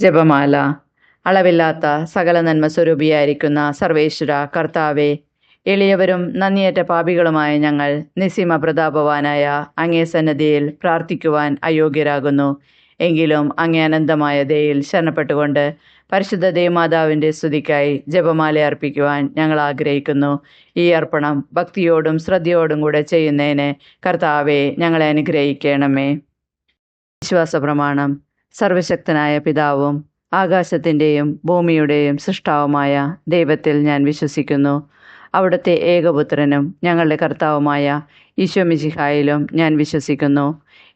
ജപമാല. അളവില്ലാത്ത സകല നന്മ സ്വരൂപിയായിരിക്കുന്ന സർവേശ്വര കർത്താവെ, എളിയവരും നന്ദിയേറ്റ പാപികളുമായ ഞങ്ങൾ നിസ്സീമ പ്രതാപവാനായ അങ്ങേ സന്നദ്ധിയിൽ പ്രാർത്ഥിക്കുവാൻ അയോഗ്യരാകുന്നു. എങ്കിലും അങ്ങേ അനന്തമായ ദയയിൽ ശരണപ്പെട്ടുകൊണ്ട് പരിശുദ്ധ ദേവമാതാവിൻ്റെ സ്തുതിക്കായി ജപമാല അർപ്പിക്കുവാൻ ഞങ്ങൾ ആഗ്രഹിക്കുന്നു. ഈ അർപ്പണം ഭക്തിയോടും ശ്രദ്ധയോടും കൂടെ ചെയ്യുന്നതിന് കർത്താവെ ഞങ്ങളെ അനുഗ്രഹിക്കണമേ. വിശ്വാസ പ്രമാണം. സർവശക്തനായ പിതാവും ആകാശത്തിൻ്റെയും ഭൂമിയുടെയും സൃഷ്ടാവുമായ ദൈവത്തിൽ ഞാൻ വിശ്വസിക്കുന്നു. അവിടുത്തെ ഏകപുത്രനും ഞങ്ങളുടെ കർത്താവുമായ ഈശോ മിശിഹായിലും ഞാൻ വിശ്വസിക്കുന്നു.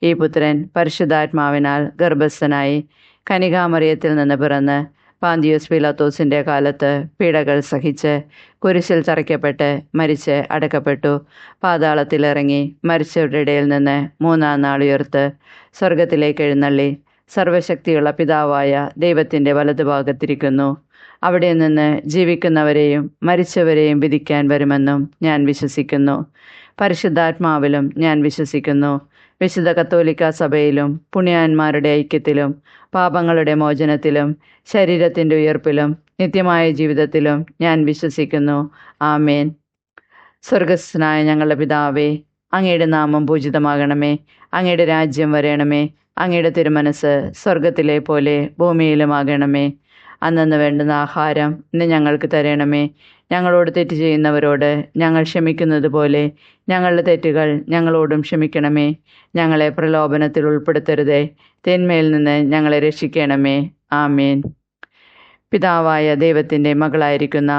ഈ പുത്രൻ പരിശുദ്ധാത്മാവിനാൽ ഗർഭസ്ഥനായി കനികാമറിയത്തിൽ നിന്ന് പിറന്ന് പാന്തിയോസ് പീലാത്തോസിൻ്റെ കാലത്ത് പീഡകൾ സഹിച്ച് കുരിശിൽ തറയ്ക്കപ്പെട്ട് മരിച്ച് അടക്കപ്പെട്ടു. പാതാളത്തിലിറങ്ങി മരിച്ചവരുടെ ഇടയിൽ നിന്ന് മൂന്നാം നാൾ ഉയർത്ത് സ്വർഗത്തിലേക്ക് എഴുന്നള്ളി സർവശക്തിയുള്ള പിതാവായ ദൈവത്തിൻ്റെ വലതുഭാഗത്തിരിക്കുന്നു. അവിടെ നിന്ന് ജീവിക്കുന്നവരെയും മരിച്ചവരെയും വിധിക്കാൻ വരുമെന്നും ഞാൻ വിശ്വസിക്കുന്നു. പരിശുദ്ധാത്മാവിലും ഞാൻ വിശ്വസിക്കുന്നു. വിശുദ്ധ കത്തോലിക്ക സഭയിലും പുണ്യാന്മാരുടെ ഐക്യത്തിലും പാപങ്ങളുടെ മോചനത്തിലും ശരീരത്തിൻ്റെ ഉയർപ്പിലും നിത്യമായ ജീവിതത്തിലും ഞാൻ വിശ്വസിക്കുന്നു. ആമേൻ. സ്വർഗസ്ഥനായ ഞങ്ങളുടെ പിതാവേ, അങ്ങയുടെ നാമം പൂജിതമാകണമേ. അങ്ങയുടെ രാജ്യം വരയണമേ. അങ്ങയുടെ തിരുമനസ് സ്വർഗത്തിലെ പോലെ ഭൂമിയിലുമാകണമേ. അന്നന്ന് വേണ്ടുന്ന ആഹാരം ഇന്ന് ഞങ്ങൾക്ക് തരണമേ. ഞങ്ങളോട് തെറ്റ് ചെയ്യുന്നവരോട് ഞങ്ങൾ ക്ഷമിക്കുന്നത് പോലെ ഞങ്ങളുടെ തെറ്റുകൾ ഞങ്ങളോടും ക്ഷമിക്കണമേ. ഞങ്ങളെ പ്രലോഭനത്തിൽ ഉൾപ്പെടുത്തരുതേ, തിന്മയിൽ നിന്ന് ഞങ്ങളെ രക്ഷിക്കണമേ. ആമേൻ. പിതാവായ ദൈവത്തിൻ്റെ മകളായിരിക്കുന്ന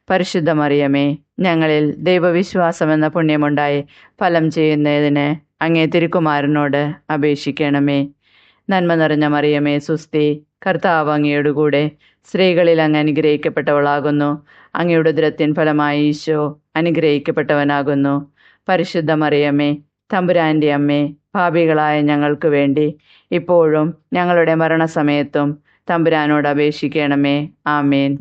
പരിശുദ്ധ മറിയമേ, ഞങ്ങളിൽ ദൈവവിശ്വാസമെന്ന പുണ്യമുണ്ടായി ഫലം ചെയ്യുന്നതിന് അങ്ങേ തിരുക്കുമാരനോട് അപേക്ഷിക്കണമേ. നന്മ നിറഞ്ഞ മറിയമേ സുസ്തി, കർത്താവ് അങ്ങയോടുകൂടെ സ്ത്രീകളിൽ അങ്ങ് അനുഗ്രഹിക്കപ്പെട്ടവളാകുന്നു. അങ്ങയുടെ ഉദരത്തിൻ ഫലമായി ഈശോ അനുഗ്രഹിക്കപ്പെട്ടവനാകുന്നു. പരിശുദ്ധ മറിയമേ, തമ്പുരാൻ്റെ അമ്മേ, പാപികളായ ഞങ്ങൾക്ക് വേണ്ടി ഇപ്പോഴും ഞങ്ങളുടെ മരണസമയത്തും തമ്പുരാനോട് അപേക്ഷിക്കണമേ. ആമേൻ.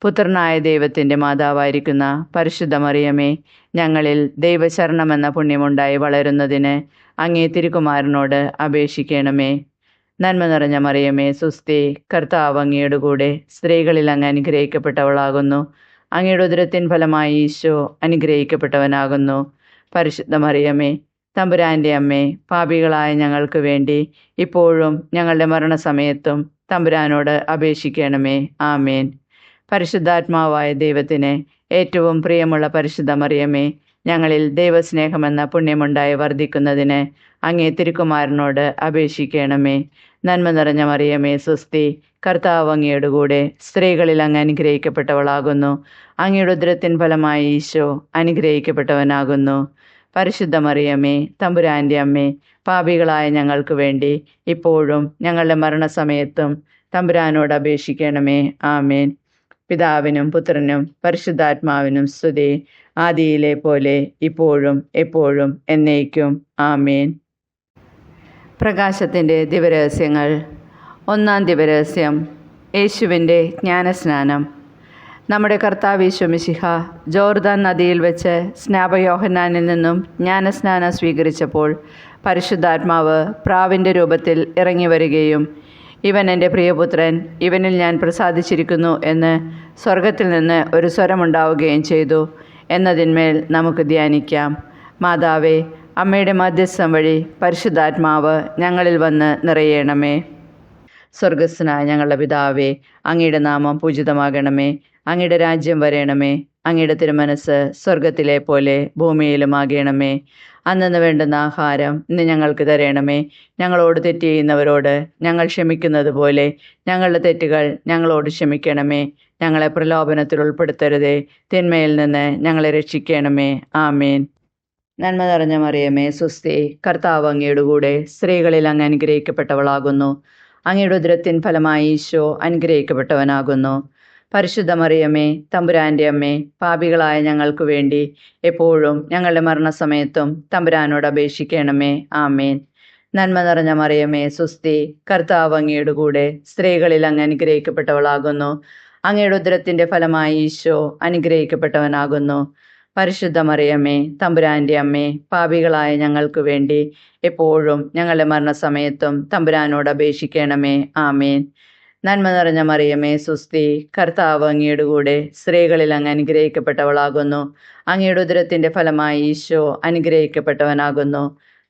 പുത്രനായ ദൈവത്തിൻ്റെ മാതാവായിരിക്കുന്ന പരിശുദ്ധ മറിയമേ, ഞങ്ങളിൽ ദൈവശരണമെന്ന പുണ്യമുണ്ടായി വളരുന്നതിന് അങ്ങേ തിരുക്കുമാരനോട് അപേക്ഷിക്കണമേ. നന്മ നിറഞ്ഞ മറിയമേ സുസ്തി, കർത്താവ് അങ്ങയുടെ കൂടെ സ്ത്രീകളിൽ അങ്ങ് അനുഗ്രഹിക്കപ്പെട്ടവളാകുന്നു. അങ്ങയുടെ ഉദരത്തിൻ ഫലമായി ഈശോ അനുഗ്രഹിക്കപ്പെട്ടവനാകുന്നു. പരിശുദ്ധ മറിയമേ, തമ്പുരാൻ്റെ അമ്മേ, പാപികളായ ഞങ്ങൾക്ക് വേണ്ടി ഇപ്പോഴും ഞങ്ങളുടെ മരണസമയത്തും തമ്പുരാനോട് അപേക്ഷിക്കണമേ. ആമേൻ. പരിശുദ്ധാത്മാവായ ദൈവത്തിന് ഏറ്റവും പ്രിയമുള്ള പരിശുദ്ധ മറിയമേ, ഞങ്ങളിൽ ദൈവസ്നേഹമെന്ന പുണ്യമുണ്ടായി വർദ്ധിക്കുന്നതിന് അങ്ങേ തിരുക്കുമാരനോട് അപേക്ഷിക്കണമേ. നന്മ നിറഞ്ഞ മറിയമേ സുസ്തി, കർത്താവ് അങ്ങയുടെ കൂടെ സ്ത്രീകളിൽ അങ്ങ് അനുഗ്രഹിക്കപ്പെട്ടവളാകുന്നു. അങ്ങയുടെ ഉദരത്തിൻ ഫലമായി ഈശോ അനുഗ്രഹിക്കപ്പെട്ടവനാകുന്നു. പരിശുദ്ധ മറിയമേ, തമ്പുരാൻ്റെ അമ്മേ, പാപികളായ ഞങ്ങൾക്ക് വേണ്ടി ഇപ്പോഴും ഞങ്ങളുടെ മരണസമയത്തും തമ്പുരാനോട് അപേക്ഷിക്കണമേ. ആമേൻ. പിതാവിനും പുത്രനും പരിശുദ്ധാത്മാവിനും സ്തുതി, ആദിയിലെ പോലെ ഇപ്പോഴും എപ്പോഴും എന്നേക്കും. ആമേൻ. പ്രകാശത്തിൻ്റെ ദിവരഹസ്യങ്ങൾ. ഒന്നാം ദിവരഹസ്യം, യേശുവിൻ്റെ ജ്ഞാനസ്നാനം. നമ്മുടെ കർത്താവ് ഈശോ മിശിഹ ജോർദാൻ നദിയിൽ വെച്ച് സ്നാപയോഹന്നാനിൽ നിന്നും ജ്ഞാനസ്നാനം സ്വീകരിച്ചപ്പോൾ പരിശുദ്ധാത്മാവ് പ്രാവിൻ്റെ രൂപത്തിൽ ഇറങ്ങി വരികയും ഇവൻ എൻ്റെ പ്രിയപുത്രൻ, ഇവനിൽ ഞാൻ പ്രസാദിച്ചിരിക്കുന്നു എന്ന് സ്വർഗത്തിൽ നിന്ന് ഒരു സ്വരമുണ്ടാവുകയും ചെയ്തു എന്നതിന്മേൽ നമുക്ക് ധ്യാനിക്കാം. മാതാവേ, അമ്മയുടെ മധ്യസ്ഥം വഴി പരിശുദ്ധാത്മാവ് ഞങ്ങളിൽ വന്ന് നിറയണമേ. സ്വർഗസ്ഥനായ ഞങ്ങളുടെ പിതാവേ, അങ്ങയുടെ നാമം പൂജിതമാകണമേ. അങ്ങയുടെ രാജ്യം വരയണമേ. അങ്ങയുടെ തിരുമനസ് സ്വർഗത്തിലെ പോലെ ഭൂമിയിലുമാകണമേ. അന്നന്ന് വേണ്ടുന്ന ആഹാരം ഇന്ന് ഞങ്ങൾക്ക് തരണമേ. ഞങ്ങളോട് തെറ്റ് ചെയ്യുന്നവരോട് ഞങ്ങൾ ക്ഷമിക്കുന്നത് പോലെ ഞങ്ങളുടെ തെറ്റുകൾ ഞങ്ങളോട് ക്ഷമിക്കണമേ. ഞങ്ങളെ പ്രലോഭനത്തിൽ ഉൾപ്പെടുത്തരുതേ, തിന്മയിൽ നിന്ന് ഞങ്ങളെ രക്ഷിക്കണമേ. ആമേൻ. നന്മ നിറഞ്ഞ മറിയമേ സുസ്തി, കർത്താവ് അങ്ങയുടെ കൂടെ സ്ത്രീകളിൽ അങ്ങ് അനുഗ്രഹിക്കപ്പെട്ടവളാകുന്നു. അങ്ങയുടെ ഉദരത്തിൻ ഫലമായി ഈശോ അനുഗ്രഹിക്കപ്പെട്ടവനാകുന്നു. പരിശുദ്ധ മറിയമേ, തമ്പുരാൻ്റെ അമ്മേ, പാപികളായ ഞങ്ങൾക്ക് വേണ്ടി എപ്പോഴും ഞങ്ങളുടെ മരണസമയത്തും തമ്പുരാനോട് അപേക്ഷിക്കണമേ. ആമേൻ. നന്മ നിറഞ്ഞ മറിയമേ സുസ്തി, കർത്താവ് അങ്ങയുടെ കൂടെ സ്ത്രീകളിൽ അങ്ങ് അനുഗ്രഹിക്കപ്പെട്ടവളാകുന്നു. അങ്ങയുടെ ഉദരത്തിൻ്റെ ഫലമായി ഈശോ അനുഗ്രഹിക്കപ്പെട്ടവനാകുന്നു. പരിശുദ്ധ മറിയമേ, തമ്പുരാൻ്റെ അമ്മേ, പാപികളായ ഞങ്ങൾക്ക് വേണ്ടി എപ്പോഴും ഞങ്ങളുടെ മരണസമയത്തും തമ്പുരാനോട് അപേക്ഷിക്കണമേ. ആമേൻ. നന്മ നിറഞ്ഞ മറിയമേ സുസ്തി, കർത്താവ് അങ്ങയുടെ കൂടെ, സ്ത്രീകളിൽ അങ്ങ് അനുഗ്രഹിക്കപ്പെട്ടവളാകുന്നു. അങ്ങയുടെ ഉദരത്തിൻ്റെ ഫലമായി ഈശോ അനുഗ്രഹിക്കപ്പെട്ടവനാകുന്നു.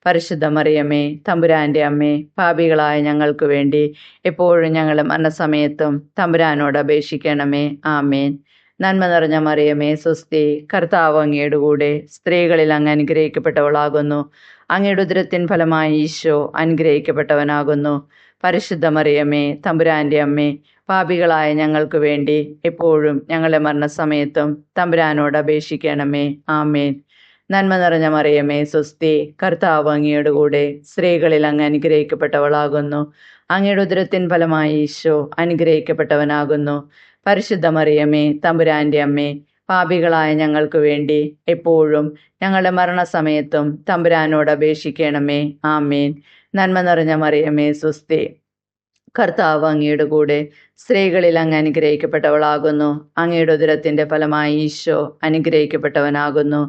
പരിശുദ്ധ മറിയമേ, തമ്പുരാൻ്റെ അമ്മേ, പാപികളായ ഞങ്ങൾക്ക് വേണ്ടി എപ്പോഴും ഞങ്ങളുടെ മരണസമയത്തും തമ്പുരാനോട് അപേക്ഷിക്കണമേ. ആമേൻ. നന്മ നിറഞ്ഞ മറിയമേ സുസ്തി, കർത്താവ് അങ്ങയുടെ കൂടെ, സ്ത്രീകളിൽ അങ്ങ് അനുഗ്രഹിക്കപ്പെട്ടവളാകുന്നു. അങ്ങയുടെ ഉദരത്തിൻ ഫലമായി ഈശോ അനുഗ്രഹിക്കപ്പെട്ടവനാകുന്നു. പരിശുദ്ധ മറിയമേ, തമ്പുരാൻ്റെ അമ്മേ, പാപികളായ ഞങ്ങൾക്ക് വേണ്ടി എപ്പോഴും ഞങ്ങളുടെ മരണസമയത്തും തമ്പുരാനോട് അപേക്ഷിക്കണമേ. ആമേൻ. നന്മ നിറഞ്ഞ മറിയമേ സുസ്തി, കർത്താവ് അങ്ങയുടെ കൂടെ, സ്ത്രീകളിൽ അങ്ങ് അനുഗ്രഹിക്കപ്പെട്ടവളാകുന്നു. അങ്ങയുടെ ഉദരത്തിൻ ഫലമായി ഈശോ അനുഗ്രഹിക്കപ്പെട്ടവനാകുന്നു. പരിശുദ്ധ മറിയമേ, തമ്പുരാൻ്റെ അമ്മേ, പാപികളായ ഞങ്ങൾക്ക് വേണ്ടി എപ്പോഴും ഞങ്ങളുടെ മരണസമയത്തും തമ്പുരാനോട് അപേക്ഷിക്കണമേ. ആമേൻ. നന്മ നിറഞ്ഞ മറിയമേ സുസ്തി, കർത്താവ് അങ്ങയുടെ കൂടെ, സ്ത്രീകളിൽ അങ്ങ് അനുഗ്രഹിക്കപ്പെട്ടവളാകുന്നു. അങ്ങയുടെ ഉദരത്തിൻ്റെ ഫലമായി ഈശോ അനുഗ്രഹിക്കപ്പെട്ടവനാകുന്നു.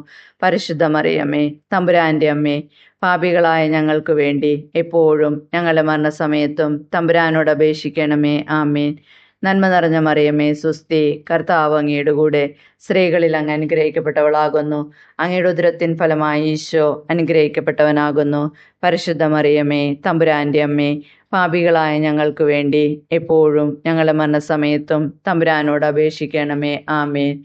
പരിശുദ്ധ മറിയമേ, തമ്പുരാൻ്റെ അമ്മേ, പാപികളായ ഞങ്ങൾക്ക് വേണ്ടി എപ്പോഴും ഞങ്ങളുടെ മരണസമയത്തും തമ്പുരാനോട് അപേക്ഷിക്കണമേ. ആമേൻ. നന്മ നിറഞ്ഞ മറിയമേ സുസ്തി, കർത്താവ് അങ്ങയുടെ കൂടെ, സ്ത്രീകളിൽ അങ്ങ് അനുഗ്രഹിക്കപ്പെട്ടവളാകുന്നു. അങ്ങയുടെ ഉദരത്തിൻ ഫലമായി ഈശോ അനുഗ്രഹിക്കപ്പെട്ടവനാകുന്നു. പരിശുദ്ധ മറിയമേ, തമ്പുരാൻ്റെ അമ്മേ, പാപികളായ ഞങ്ങൾക്ക് വേണ്ടി എപ്പോഴും ഞങ്ങളുടെ മരണസമയത്തും തമ്പുരാനോട് അപേക്ഷിക്കണമേ. ആമേൻ.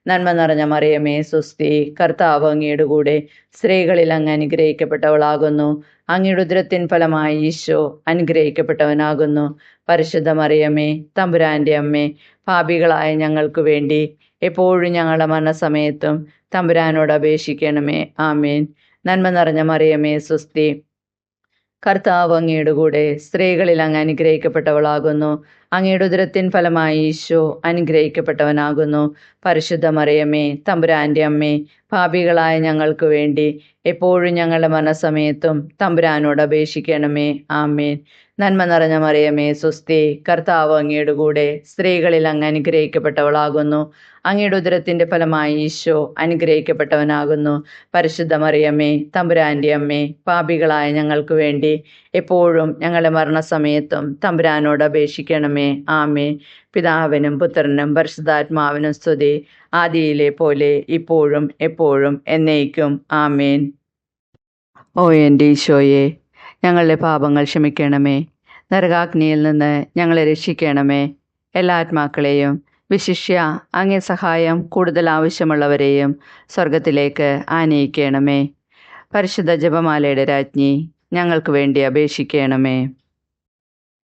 നന്മ നിറഞ്ഞ മറിയമേ സുസ്തി, കർത്താവ് അങ്ങയുടെ കൂടെ, സ്ത്രീകളിൽ അങ്ങ് അനുഗ്രഹിക്കപ്പെട്ടവളാകുന്നു. അങ്ങയുടെ ഉദരത്തിൻ ഫലമായി ഈശോ അനുഗ്രഹിക്കപ്പെട്ടവനാകുന്നു. പരിശുദ്ധ മറിയമേ, തമ്പുരാൻ്റെ അമ്മേ, പാപികളായ ഞങ്ങൾക്ക് വേണ്ടി എപ്പോഴും ഞങ്ങളുടെ മരണസമയത്തും തമ്പുരാനോട് അപേക്ഷിക്കണമേ. ആമേൻ. നന്മ നിറഞ്ഞ മറിയമേ സുസ്തി, കർത്താവ് അങ്ങയുടെ കൂടെ, സ്ത്രീകളിൽ അങ്ങ് അനുഗ്രഹിക്കപ്പെട്ടവളാകുന്നു. അങ്ങയുടെ ഉദരത്തിൻ ഫലമായി ഈശോ അനുഗ്രഹിക്കപ്പെട്ടവനാകുന്നു. പരിശുദ്ധ മറിയമേ, തമ്പുരാൻ്റെ അമ്മേ, പാപികളായ ഞങ്ങൾക്ക് വേണ്ടി എപ്പോഴും ഞങ്ങളുടെ മരണസമയത്തും തമ്പുരാനോട് അപേക്ഷിക്കണമേ. ആമേൻ. നന്മ നിറഞ്ഞ മറിയമേ സുസ്തി, കർത്താവ് അങ്ങയുടെ കൂടെ, സ്ത്രീകളിൽ അങ്ങ് അനുഗ്രഹിക്കപ്പെട്ടവളാകുന്നു. അങ്ങയുടെ ഉദരത്തിൻ്റെ ഫലമായി ഈശോ അനുഗ്രഹിക്കപ്പെട്ടവനാകുന്നു. പരിശുദ്ധ മറിയമേ, തമ്പുരാൻ്റെ അമ്മേ, പാപികളായ ഞങ്ങൾക്ക് വേണ്ടി എപ്പോഴും ഞങ്ങളുടെ മരണസമയത്തും തമ്പുരാനോട് അപേക്ഷിക്കണമേ. ആമേൻ. പിതാവിനും പുത്രനും പരിശുദ്ധാത്മാവിനും സ്തുതി, ആദിയിലെ പോലെ ഇപ്പോഴും എപ്പോഴും എന്നേക്കും. ആമേൻ. ഓ എൻ്റെ ഈശോയെ, ഞങ്ങളുടെ പാപങ്ങൾ ക്ഷമിക്കണമേ. നരകാഗ്നിയിൽ നിന്ന് ഞങ്ങളെ രക്ഷിക്കണമേ. എല്ലാ ആത്മാക്കളെയും, വിശിഷ്യ അങ്ങേ സഹായം കൂടുതൽ ആവശ്യമുള്ളവരെയും സ്വർഗത്തിലേക്ക് ആനയിക്കണമേ. പരിശുദ്ധ ജപമാലയുടെ രാജ്ഞി, ഞങ്ങൾക്ക് വേണ്ടി അപേക്ഷിക്കണമേ.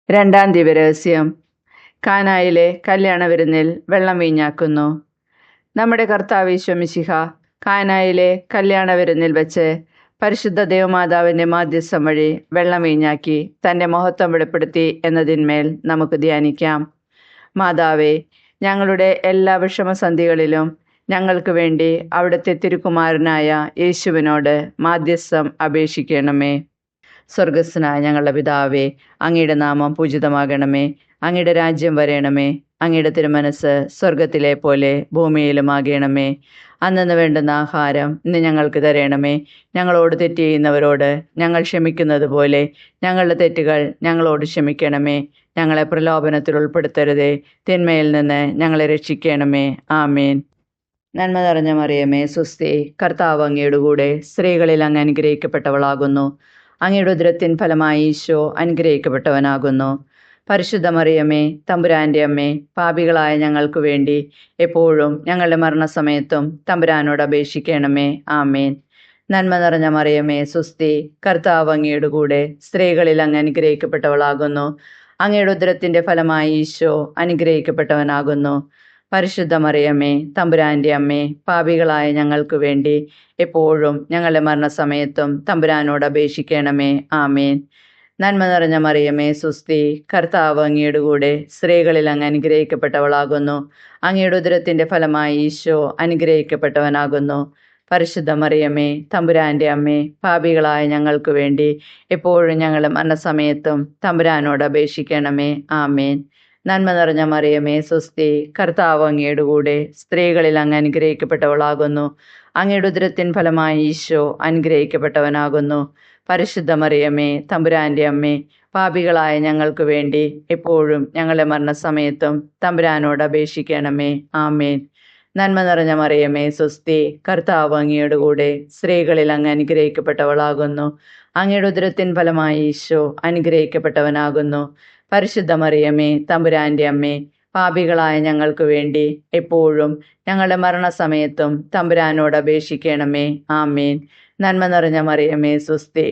രണ്ടാം ദിവ്യരഹസ്യം. കാനായിലെ കല്യാണ വിരുന്നിൽ വെള്ളം വീഞ്ഞാക്കുന്നു. നമ്മുടെ കർത്താവ് ഈശോ മിശിഹ കാനായിലെ കല്യാണ വിരുന്നിൽ വെച്ച് പരിശുദ്ധ ദേവമാതാവിൻ്റെ മാധ്യസ്ഥം വഴി വെള്ളം വീഞ്ഞാക്കി തൻ്റെ മഹത്വം വെളിപ്പെടുത്തി എന്നതിന്മേൽ നമുക്ക് ധ്യാനിക്കാം. മാതാവേ, ഞങ്ങളുടെ എല്ലാ വിഷമസന്ധികളിലും ഞങ്ങൾക്ക് വേണ്ടി അവിടുത്തെ തിരുക്കുമാരനായ യേശുവിനോട് മാധ്യസ്ഥം അപേക്ഷിക്കണമേ. സ്വർഗസ്ഥനായ ഞങ്ങളുടെ പിതാവേ, അങ്ങയുടെ നാമം പൂജിതമാകണമേ. അങ്ങയുടെ രാജ്യം വരയണമേ. അങ്ങയുടെ തിരുമനസ് സ്വർഗത്തിലെ പോലെ ഭൂമിയിലുമാകണമേ. അന്നു വേണ്ടുന്ന ആഹാരം ഇന്ന് ഞങ്ങൾക്ക് തരണമേ. ഞങ്ങളോട് തെറ്റ് ചെയ്യുന്നവരോട് ഞങ്ങൾ ക്ഷമിക്കുന്നത് പോലെ ഞങ്ങളുടെ തെറ്റുകൾ ഞങ്ങളോട് ക്ഷമിക്കണമേ. ഞങ്ങളെ പ്രലോഭനത്തിൽ ഉൾപ്പെടുത്തരുതേ, തിന്മയിൽ നിന്ന് ഞങ്ങളെ രക്ഷിക്കണമേ. ആമേൻ. നന്മ നിറഞ്ഞ മറിയമേ സുസ്തി, കർത്താവ് അങ്ങയുടെ കൂടെ, സ്ത്രീകളിൽ അങ്ങ് അനുഗ്രഹിക്കപ്പെട്ടവളാകുന്നു. അങ്ങയുടെ ഉദരത്തിൻ ഫലമായി ഈശോ അനുഗ്രഹിക്കപ്പെട്ടവനാകുന്നു. പരിശുദ്ധ മറിയമേ, തമ്പുരാൻ്റെ അമ്മേ, പാപികളായ ഞങ്ങൾക്ക് വേണ്ടി എപ്പോഴും ഞങ്ങളുടെ മരണസമയത്തും തമ്പുരാനോട് അപേക്ഷിക്കണമേ. ആമേൻ. നന്മ നിറഞ്ഞ മറിയമേ സുസ്തി, കർത്താവ് അങ്ങയുടെ കൂടെ, സ്ത്രീകളിൽ അങ്ങ് അനുഗ്രഹിക്കപ്പെട്ടവളാകുന്നു. അങ്ങയുടെ ഉദരത്തിൻ്റെ ഫലമായി ഈശോ അനുഗ്രഹിക്കപ്പെട്ടവനാകുന്നു. പരിശുദ്ധ മറിയമേ, തമ്പുരാൻ്റെ അമ്മേ, പാപികളായ ഞങ്ങൾക്ക് വേണ്ടി എപ്പോഴും ഞങ്ങളുടെ മരണസമയത്തും തമ്പുരാനോട് അപേക്ഷിക്കണമേ. ആമേൻ. നന്മ നിറഞ്ഞ മറിയമേ സുസ്തി, കർത്താവ് അങ്ങയുടെ കൂടെ, സ്ത്രീകളിൽ അങ്ങ് അനുഗ്രഹിക്കപ്പെട്ടവളാകുന്നു. അങ്ങയുടെ ഉദരത്തിൻ്റെ ഫലമായി ഈശോ അനുഗ്രഹിക്കപ്പെട്ടവനാകുന്നു. പരിശുദ്ധ മറിയമേ, തമ്പുരാൻ്റെ അമ്മേ, പാപികളായ ഞങ്ങൾക്ക് വേണ്ടി എപ്പോഴും ഞങ്ങളുടെ മരണസമയത്തും തമ്പുരാനോട് അപേക്ഷിക്കണമേ. ആമേൻ. നന്മ നിറഞ്ഞ മറിയമേ സുസ്തി, കർത്താവ് അങ്ങയുടെ കൂടെ, സ്ത്രീകളിൽ അങ്ങ് അനുഗ്രഹിക്കപ്പെട്ടവളാകുന്നു. അങ്ങയുടെ ഉദരത്തിൻ ഫലമായി ഈശോ അനുഗ്രഹിക്കപ്പെട്ടവനാകുന്നു. പരിശുദ്ധ മറിയമേ തമ്പുരാൻ്റെ അമ്മേ, പാപികളായ ഞങ്ങൾക്ക് വേണ്ടി എപ്പോഴും ഞങ്ങളുടെ മരണസമയത്തും തമ്പുരാനോട് അപേക്ഷിക്കണമേ. ആമേൻ. നന്മ നിറഞ്ഞ മറിയമേ സ്വസ്തി, കർത്താവ് അങ്ങയുടെ കൂടെ സ്ത്രീകളിൽ അങ്ങ് അനുഗ്രഹിക്കപ്പെട്ടവളാകുന്നു. അങ്ങയുടെ ഉദരത്തിൻ ഫലമായി ഈശോ അനുഗ്രഹിക്കപ്പെട്ടവനാകുന്നു. പരിശുദ്ധ മറിയമേ തമ്പുരാൻ്റെ അമ്മേ, പാപികളായ ഞങ്ങൾക്ക് വേണ്ടി എപ്പോഴും ഞങ്ങളുടെ മരണസമയത്തും തമ്പുരാനോട് അപേക്ഷിക്കണമേ. ആമേൻ. നന്മ നിറഞ്ഞ മറിയമേ സ്വസ്തി,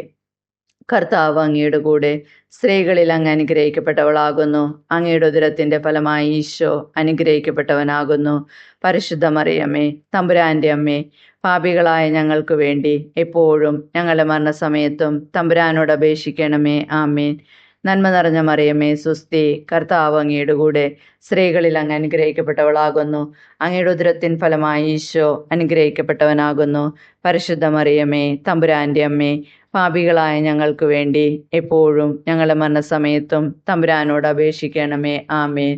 കർത്താവ് അങ്ങയുടെ കൂടെ സ്ത്രീകളിൽ അങ്ങ് അനുഗ്രഹിക്കപ്പെട്ടവളാകുന്നു. അങ്ങയുടെ ഉദരത്തിൻ്റെ ഫലമായി ഈശോ അനുഗ്രഹിക്കപ്പെട്ടവനാകുന്നു. പരിശുദ്ധ മറിയമേ തമ്പുരാൻ്റെ അമ്മേ, പാപികളായ ഞങ്ങൾക്ക് വേണ്ടി എപ്പോഴും ഞങ്ങളുടെ മരണസമയത്തും തമ്പുരാനോട് അപേക്ഷിക്കണമേ. ആമേൻ. നന്മ നിറഞ്ഞ മറിയമേ സ്വസ്തി, കർത്താവ് അങ്ങയുടെ കൂടെ സ്ത്രീകളിൽ അങ്ങ് അനുഗ്രഹിക്കപ്പെട്ടവളാകുന്നു. അങ്ങയുടെ ഉദരത്തിൻ ഫലമായി ഈശോ അനുഗ്രഹിക്കപ്പെട്ടവനാകുന്നു. പരിശുദ്ധ മറിയമേ തമ്പുരാൻ്റെ അമ്മേ, പാപികളായ ഞങ്ങൾക്ക് വേണ്ടി എപ്പോഴും ഞങ്ങളുടെ മരണസമയത്തും തമ്പുരാനോട് അപേക്ഷിക്കണമേ. ആമേൻ.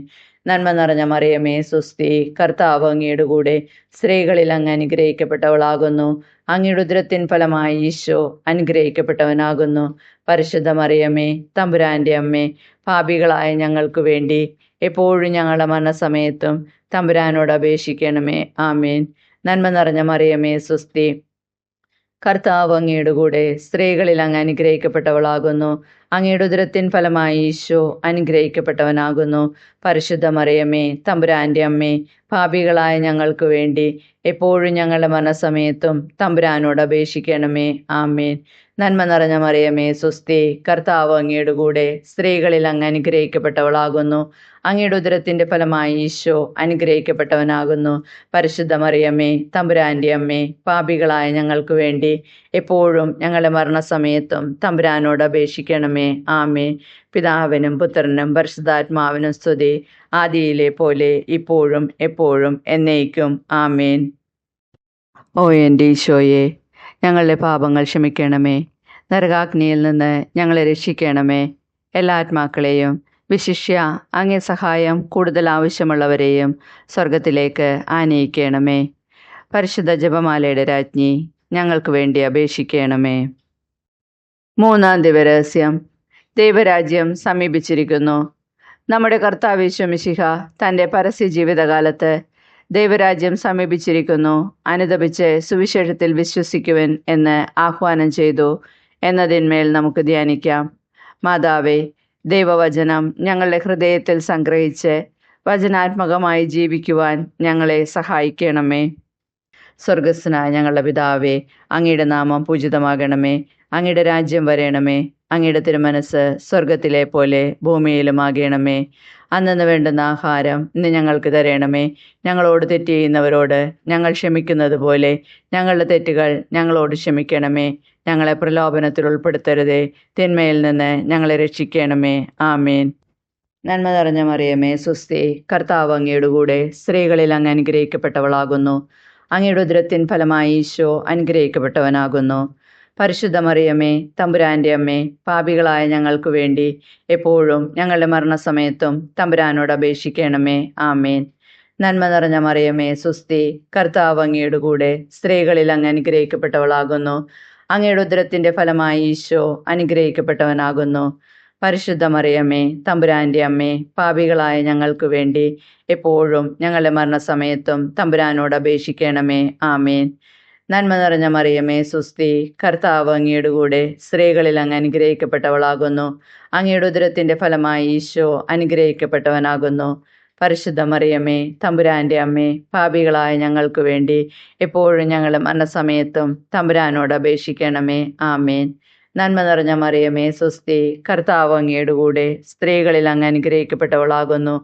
നന്മ നിറഞ്ഞ മറിയമേ സ്വസ്തി, കർത്താവ് അങ്ങയുടെ കൂടെ സ്ത്രീകളിൽ അങ്ങ് അനുഗ്രഹിക്കപ്പെട്ടവളാകുന്നു. അങ്ങയുടെ ഉദരത്തിൻ ഫലമായി ഈശോ അനുഗ്രഹിക്കപ്പെട്ടവനാകുന്നു. പരിശുദ്ധ മറിയമേ തമ്പുരാൻ്റെ അമ്മേ, പാപികളായ ഞങ്ങൾക്ക് വേണ്ടി എപ്പോഴും ഞങ്ങളുടെ മരണസമയത്തും തമ്പുരാനോട് അപേക്ഷിക്കണമേ. ആമേൻ. നന്മ നിറഞ്ഞ മറിയമേ സ്വസ്തി, കർത്താവ് അങ്ങയുടെ കൂടെ സ്ത്രീകളിൽ അങ്ങ് അനുഗ്രഹിക്കപ്പെട്ടവളാകുന്നു. അങ്ങയുടെ ഉദരത്തിൻ ഫലമായി ഈശോ അനുഗ്രഹിക്കപ്പെട്ടവനാകുന്നു. പരിശുദ്ധ മറിയമേ തമ്പുരാൻ്റെ അമ്മേ, പാപികളായ ഞങ്ങൾക്ക് വേണ്ടി എപ്പോഴും ഞങ്ങളുടെ മരണസമയത്തും തമ്പുരാനോട് അപേക്ഷിക്കണമേ. ആമേൻ. നന്മ നിറഞ്ഞ മറിയമേ സ്വസ്തി, കർത്താവ് അങ്ങയുടെ കൂടെ സ്ത്രീകളിൽ അങ്ങ് അനുഗ്രഹിക്കപ്പെട്ടവളാകുന്നു. അങ്ങയുടെ ഉദരത്തിൻ്റെ ഫലമായി ഈശോ അനുഗ്രഹിക്കപ്പെട്ടവനാകുന്നു. പരിശുദ്ധ മറിയമേ തമ്പുരാൻ്റെ അമ്മേ, പാപികളായ ഞങ്ങൾക്ക് വേണ്ടി എപ്പോഴും ഞങ്ങളുടെ മരണസമയത്തും തമ്പുരാനോട് അപേക്ഷിക്കണമേ. ആമേൻ. പിതാവിനും പുത്രനും പരിശുദ്ധാത്മാവിനും സ്തുതി, ആദിയിലെ പോലെ ഇപ്പോഴും എപ്പോഴും എന്നേക്കും. ആമേൻ. ഓ എൻ്റെ ഈശോയെ, ഞങ്ങളുടെ പാപങ്ങൾ ക്ഷമിക്കണമേ. നരകാഗ്നിയിൽ നിന്ന് ഞങ്ങളെ രക്ഷിക്കണമേ. എല്ലാ ആത്മാക്കളെയും, വിശിഷ്യ അങ്ങേ സഹായം കൂടുതൽ ആവശ്യമുള്ളവരെയും സ്വർഗത്തിലേക്ക് ആനയിക്കണമേ. പരിശുദ്ധ ജപമാലയുടെ രാജ്ഞി, ഞങ്ങൾക്ക് വേണ്ടി അപേക്ഷിക്കണമേ. മൂന്നാം ദിവരഹസ്യം, ദൈവരാജ്യം സമീപിച്ചിരിക്കുന്നു. നമ്മുടെ കർത്താവ് യേശു മിശിഹ തൻ്റെ പരസ്യ ജീവിതകാലത്ത് ദൈവരാജ്യം സമീപിച്ചിരിക്കുന്നു, അനുതപിച്ച് സുവിശേഷത്തിൽ വിശ്വസിക്കുവൻ എന്ന് ആഹ്വാനം ചെയ്തു എന്നതിന്മേൽ നമുക്ക് ധ്യാനിക്കാം. മാതാവേ, ദൈവവചനം ഞങ്ങളുടെ ഹൃദയത്തിൽ സംഗ്രഹിച്ച് വചനാത്മകമായി ജീവിക്കുവാൻ ഞങ്ങളെ സഹായിക്കണമേ. സ്വർഗസ്ഥനായ ഞങ്ങളുടെ പിതാവേ, അങ്ങയുടെ നാമം പൂജിതമാകണമേ. അങ്ങയുടെ രാജ്യം വരേണമേ. അങ്ങയുടെ തിരുമനസ് സ്വർഗത്തിലെ പോലെ ഭൂമിയിലുമാകണമേ. അന്നു വേണ്ടുന്ന ആഹാരം ഇന്ന് ഞങ്ങൾക്ക് തരണമേ. ഞങ്ങളോട് തെറ്റ് ചെയ്യുന്നവരോട് ഞങ്ങൾ ക്ഷമിക്കുന്നത് പോലെ ഞങ്ങളുടെ തെറ്റുകൾ ഞങ്ങളോട് ക്ഷമിക്കണമേ. ഞങ്ങളെ പ്രലോഭനത്തിൽ ഉൾപ്പെടുത്തരുതേ, തിന്മയിൽ നിന്ന് ഞങ്ങളെ രക്ഷിക്കണമേ. ആമേൻ. നന്മ നിറഞ്ഞ മറിയമേ സ്വസ്തി, കർത്താവ് അങ്ങയുടെ കൂടെ സ്ത്രീകളിൽ അങ്ങ് അനുഗ്രഹിക്കപ്പെട്ടവളാകുന്നു. അങ്ങയുടെ ഉദരത്തിൻ ഫലമായി ഈശോ അനുഗ്രഹിക്കപ്പെട്ടവനാകുന്നു. പരിശുദ്ധ മറിയമേ തമ്പുരാൻ്റെ അമ്മേ, പാപികളായ ഞങ്ങൾക്ക് വേണ്ടി എപ്പോഴും ഞങ്ങളുടെ മരണസമയത്തും തമ്പുരാനോട് അപേക്ഷിക്കണമേ. ആമേൻ. നന്മ നിറഞ്ഞ മറിയമേ സ്വസ്തി, കർത്താവ് അങ്ങയുടെ കൂടെ സ്ത്രീകളിൽ അങ്ങ് അനുഗ്രഹിക്കപ്പെട്ടവളാകുന്നു. അങ്ങയുടെ ഉദരത്തിൻ്റെ ഫലമായി ഈശോ അനുഗ്രഹിക്കപ്പെട്ടവനാകുന്നു. പരിശുദ്ധ മറിയമേ തമ്പുരാൻ്റെ അമ്മേ, പാപികളായ ഞങ്ങൾക്ക് വേണ്ടി എപ്പോഴും ഞങ്ങളുടെ മരണസമയത്തും തമ്പുരാനോട് അപേക്ഷിക്കണമേ. ആമേൻ. നന്മ നിറഞ്ഞ മറിയമേ സ്വസ്തി, കർത്താവ് അങ്ങയുടെ കൂടെ സ്ത്രീകളിൽ അങ്ങ് അനുഗ്രഹിക്കപ്പെട്ടവളാകുന്നു. അങ്ങയുടെ ഉദരത്തിൻ്റെ ഫലമായി ഈശോ അനുഗ്രഹിക്കപ്പെട്ടവനാകുന്നു. പരിശുദ്ധ മറിയമേ തമ്പുരാൻ്റെ അമ്മേ, പാപികളായ ഞങ്ങൾക്ക് വേണ്ടി എപ്പോഴും ഞങ്ങളുടെ മരണസമയത്തും തമ്പുരാനോട് അപേക്ഷിക്കണമേ. ആമേൻ. നന്മ നിറഞ്ഞ മറിയമേ സ്വസ്തി, കർത്താവ് അങ്ങയുടെ കൂടെ സ്ത്രീകളിൽ അങ്ങ് അനുഗ്രഹിക്കപ്പെട്ടവളാകുന്നു.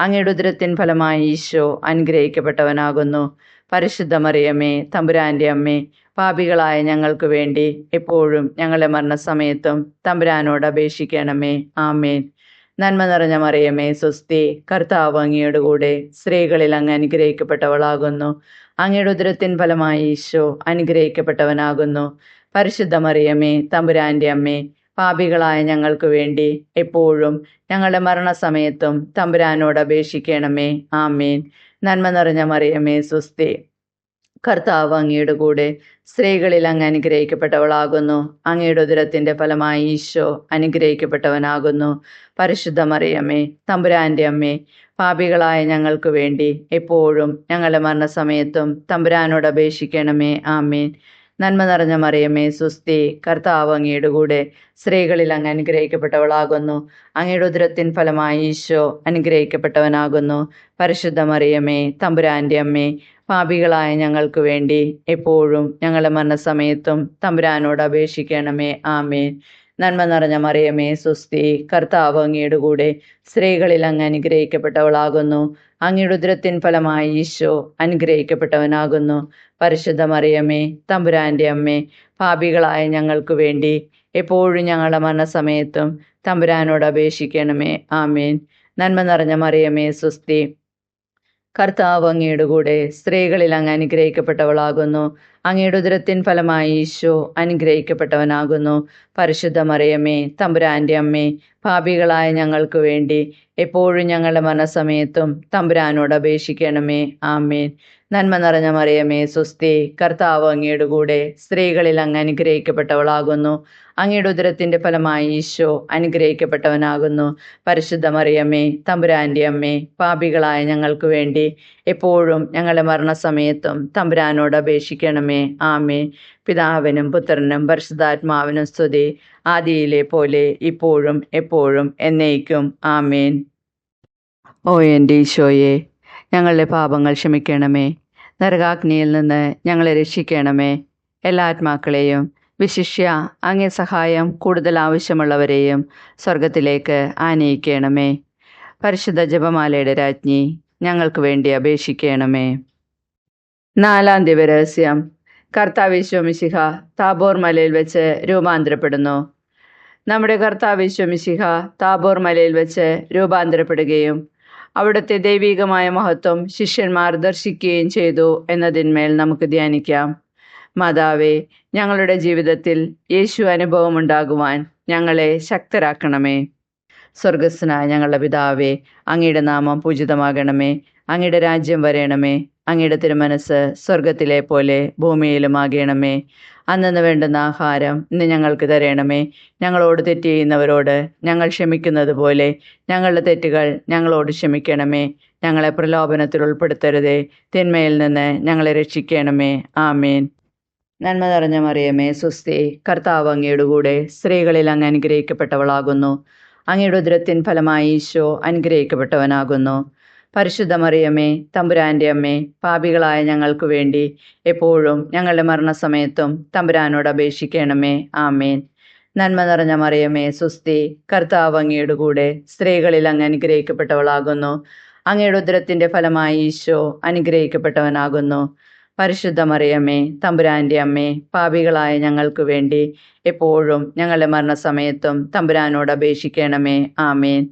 അങ്ങയുടെ ഉദരത്തിൻ ഫലമായി ഈശോ അനുഗ്രഹിക്കപ്പെട്ടവനാകുന്നു. പരിശുദ്ധ മറിയമേ തമ്പുരാൻ്റെ അമ്മേ, പാപികളായ ഞങ്ങൾക്ക് വേണ്ടി എപ്പോഴും ഞങ്ങളുടെ മരണസമയത്തും തമ്പുരാനോട് അപേക്ഷിക്കണമേ. ആമേൻ. നന്മ നിറഞ്ഞ മറിയമേ സ്വസ്തി, കർത്താവ് അങ്ങയുടെ കൂടെ സ്ത്രീകളിൽ അങ്ങ് അനുഗ്രഹിക്കപ്പെട്ടവളാകുന്നു. അങ്ങയുടെ ഉദരത്തിൻ ഫലമായി ഈശോ അനുഗ്രഹിക്കപ്പെട്ടവനാകുന്നു. പരിശുദ്ധ മറിയമേ തമ്പുരാൻ്റെ അമ്മേ, പാപികളായ ഞങ്ങൾക്ക് വേണ്ടി എപ്പോഴും ഞങ്ങളുടെ മരണസമയത്തും തമ്പുരാനോട് അപേക്ഷിക്കണമേ. ആമേൻ. നന്മ നിറഞ്ഞ മറിയമേ സ്വസ്തി, കർത്താവ് അങ്ങയുടെ കൂടെ സ്ത്രീകളിൽ അങ്ങ് അനുഗ്രഹിക്കപ്പെട്ടവളാകുന്നു. അങ്ങയുടെ ഉദരത്തിൻ്റെ ഫലമായി ഈശോ അനുഗ്രഹിക്കപ്പെട്ടവനാകുന്നു. പരിശുദ്ധ മറിയമ്മേ, തമ്പുരാൻ്റെ അമ്മേ, പാപികളായ ഞങ്ങൾക്ക് വേണ്ടി എപ്പോഴും ഞങ്ങളുടെ മരണസമയത്തും തമ്പുരാനോട് അപേക്ഷിക്കണമേ. ആമേൻ. നന്മ നിറഞ്ഞ മറിയമ്മേ, സുസ്തി, കർത്താവ് അങ്ങയുടെ കൂടെ സ്ത്രീകളിൽ അങ്ങ് അനുഗ്രഹിക്കപ്പെട്ടവളാകുന്നു. അങ്ങയുടെ ഉദരത്തിൻ ഫലമായി ഈശോ അനുഗ്രഹിക്കപ്പെട്ടവനാകുന്നു. പരിശുദ്ധ മറിയമ്മേ, തമ്പുരാൻ്റെ അമ്മേ, പാപികളായ ഞങ്ങൾക്ക് വേണ്ടി എപ്പോഴും ഞങ്ങളുടെ മരണസമയത്തും തമ്പുരാനോട് അപേക്ഷിക്കണമേ. ആമേൻ. നന്മ നിറഞ്ഞ മറിയമേ, സുസ്തി, കർത്താവ് അങ്ങയുടെ കൂടെ സ്ത്രീകളിൽ അങ്ങ് അനുഗ്രഹിക്കപ്പെട്ടവളാകുന്നു. അങ്ങയുടെ ഉദരത്തിൻ ഫലമായി ഈശോ അനുഗ്രഹിക്കപ്പെട്ടവനാകുന്നു. പരിശുദ്ധ മറിയമേ, തമ്പുരാൻ്റെ അമ്മേ, പാപികളായ ഞങ്ങൾക്ക് വേണ്ടി എപ്പോഴും ഞങ്ങളുടെ മരണസമയത്തും തമ്പുരാനോട് അപേക്ഷിക്കണമേ. ആമേൻ. നന്മ നിറഞ്ഞ മറിയമേ, സുസ്തി, കർത്താവ് അങ്ങയുടെ കൂടെ സ്ത്രീകളിൽ അങ്ങ് അനുഗ്രഹിക്കപ്പെട്ടവളാകുന്നു. അങ്ങയുടെ ഉദരത്തിൻ ഫലമായി ഈശോ അനുഗ്രഹിക്കപ്പെട്ടവനാകുന്നു. പരിശുദ്ധ മറിയമ്മേ, തമ്പുരാൻ്റെ അമ്മേ, പാപികളായ ഞങ്ങൾക്ക് വേണ്ടി എപ്പോഴും ഞങ്ങളുടെ മരണസമയത്തും തമ്പുരാനോട് അപേക്ഷിക്കണമേ. ആമേൻ. നന്മ നിറഞ്ഞ മറിയമേ, സുസ്തി, കർത്താവ് അങ്ങയുടെ കൂടെ സ്ത്രീകളിൽ അങ്ങ് അനുഗ്രഹിക്കപ്പെട്ടവളാകുന്നു. അങ്ങയുടെ ഉദരത്തിൻ്റെ ഫലമായി ഈശോ അനുഗ്രഹിക്കപ്പെട്ടവനാകുന്നു. പരിശുദ്ധ മറിയമ്മേ, തമ്പുരാൻ്റെ അമ്മേ, പാപികളായ ഞങ്ങൾക്ക് വേണ്ടി എപ്പോഴും ഞങ്ങളുടെ മരണസമയത്തും തമ്പുരാനോട് അപേക്ഷിക്കണമേ. ആമേൻ. പിതാവിനും പുത്രനും പരിശുദ്ധാത്മാവിനും സ്തുതി, ആദിയിലെ പോലെ ഇപ്പോഴും എപ്പോഴും എന്നേക്കും. ആമേൻ. ഓ എൻ്റെ ഈശോയെ, ഞങ്ങളുടെ പാപങ്ങൾ ക്ഷമിക്കണമേ. നരകാഗ്നിയിൽ നിന്ന് ഞങ്ങളെ രക്ഷിക്കണമേ. എല്ലാ ആത്മാക്കളെയും, വിശിഷ്യ അങ്ങേ സഹായം കൂടുതൽ ആവശ്യമുള്ളവരെയും സ്വർഗത്തിലേക്ക് ആനയിക്കണമേ. പരിശുദ്ധ ജപമാലയുടെ രാജ്ഞി, ഞങ്ങൾക്ക് വേണ്ടി അപേക്ഷിക്കണമേ. 4-ാം ദിവരഹസ്യം. കർത്താവ് ഈശോ മിശിഹ താബോർ മലയിൽ വെച്ച് രൂപാന്തരപ്പെടുന്നു. നമ്മുടെ കർത്താവ് ഈശോ മിശിഹ താബോർ മലയിൽ വെച്ച് രൂപാന്തരപ്പെടുകയും അവിടുത്തെ ദൈവികമായ മഹത്വം ശിഷ്യന്മാർ ദർശിക്കുകയും ചെയ്തു എന്നതിന്മേൽ നമുക്ക് ധ്യാനിക്കാം. മാതാവേ, ഞങ്ങളുടെ ജീവിതത്തിൽ യേശു അനുഭവമുണ്ടാകുവാൻ ഞങ്ങളെ ശക്തരാക്കണമേ. സ്വർഗസ്ഥനായ ഞങ്ങളുടെ പിതാവേ, അങ്ങയുടെ നാമം പൂജിതമാകണമേ. അങ്ങയുടെ രാജ്യം വരേണമേ. അങ്ങയുടെ തിരുമനസ് സ്വർഗത്തിലെ പോലെ ഭൂമിയിലുമാകണമേ. അന്നു വേണ്ടുന്ന ആഹാരം ഇന്ന് ഞങ്ങൾക്ക് തരണമേ. ഞങ്ങളോട് തെറ്റ് ചെയ്യുന്നവരോട് ഞങ്ങൾ ക്ഷമിക്കുന്നത് പോലെ ഞങ്ങളുടെ തെറ്റുകൾ ഞങ്ങളോട് ക്ഷമിക്കണമേ. ഞങ്ങളെ പ്രലോഭനത്തിൽ ഉൾപ്പെടുത്തരുതേ, തിന്മയിൽ നിന്ന് ഞങ്ങളെ രക്ഷിക്കണമേ. ആമേൻ. നന്മ നിറഞ്ഞ മറിയമേ, സുസ്തി, കർത്താവ് അങ്ങയുടെ കൂടെ സ്ത്രീകളിൽ അങ്ങ് അനുഗ്രഹിക്കപ്പെട്ടവളാകുന്നു. അങ്ങയുടെ ഉദരത്തിൻ ഫലമായി ഈശോ അനുഗ്രഹിക്കപ്പെട്ടവനാകുന്നു. പരിശുദ്ധ മറിയമേ, തമ്പുരാൻ്റെ അമ്മേ, പാപികളായ ഞങ്ങൾക്ക് വേണ്ടി എപ്പോഴും ഞങ്ങളുടെ മരണസമയത്തും തമ്പുരാനോട് അപേക്ഷിക്കണമേ. ആമേൻ. നന്മ നിറഞ്ഞ മറിയമേ, സുസ്തി, കർത്താവ് അങ്ങയുടെ കൂടെ സ്ത്രീകളിൽ അങ്ങ് അനുഗ്രഹിക്കപ്പെട്ടവളാകുന്നു. അങ്ങയുടെ ഉദരത്തിൻ്റെ ഫലമായി ഈശോ അനുഗ്രഹിക്കപ്പെട്ടവനാകുന്നു. പരിശുദ്ധ മറിയമേ, തമ്പുരാൻ്റെ അമ്മേ, പാപികളായ ഞങ്ങൾക്ക് വേണ്ടി എപ്പോഴും ഞങ്ങളുടെ മരണസമയത്തും തമ്പുരാനോട് അപേക്ഷിക്കണമേ. ആമേൻ.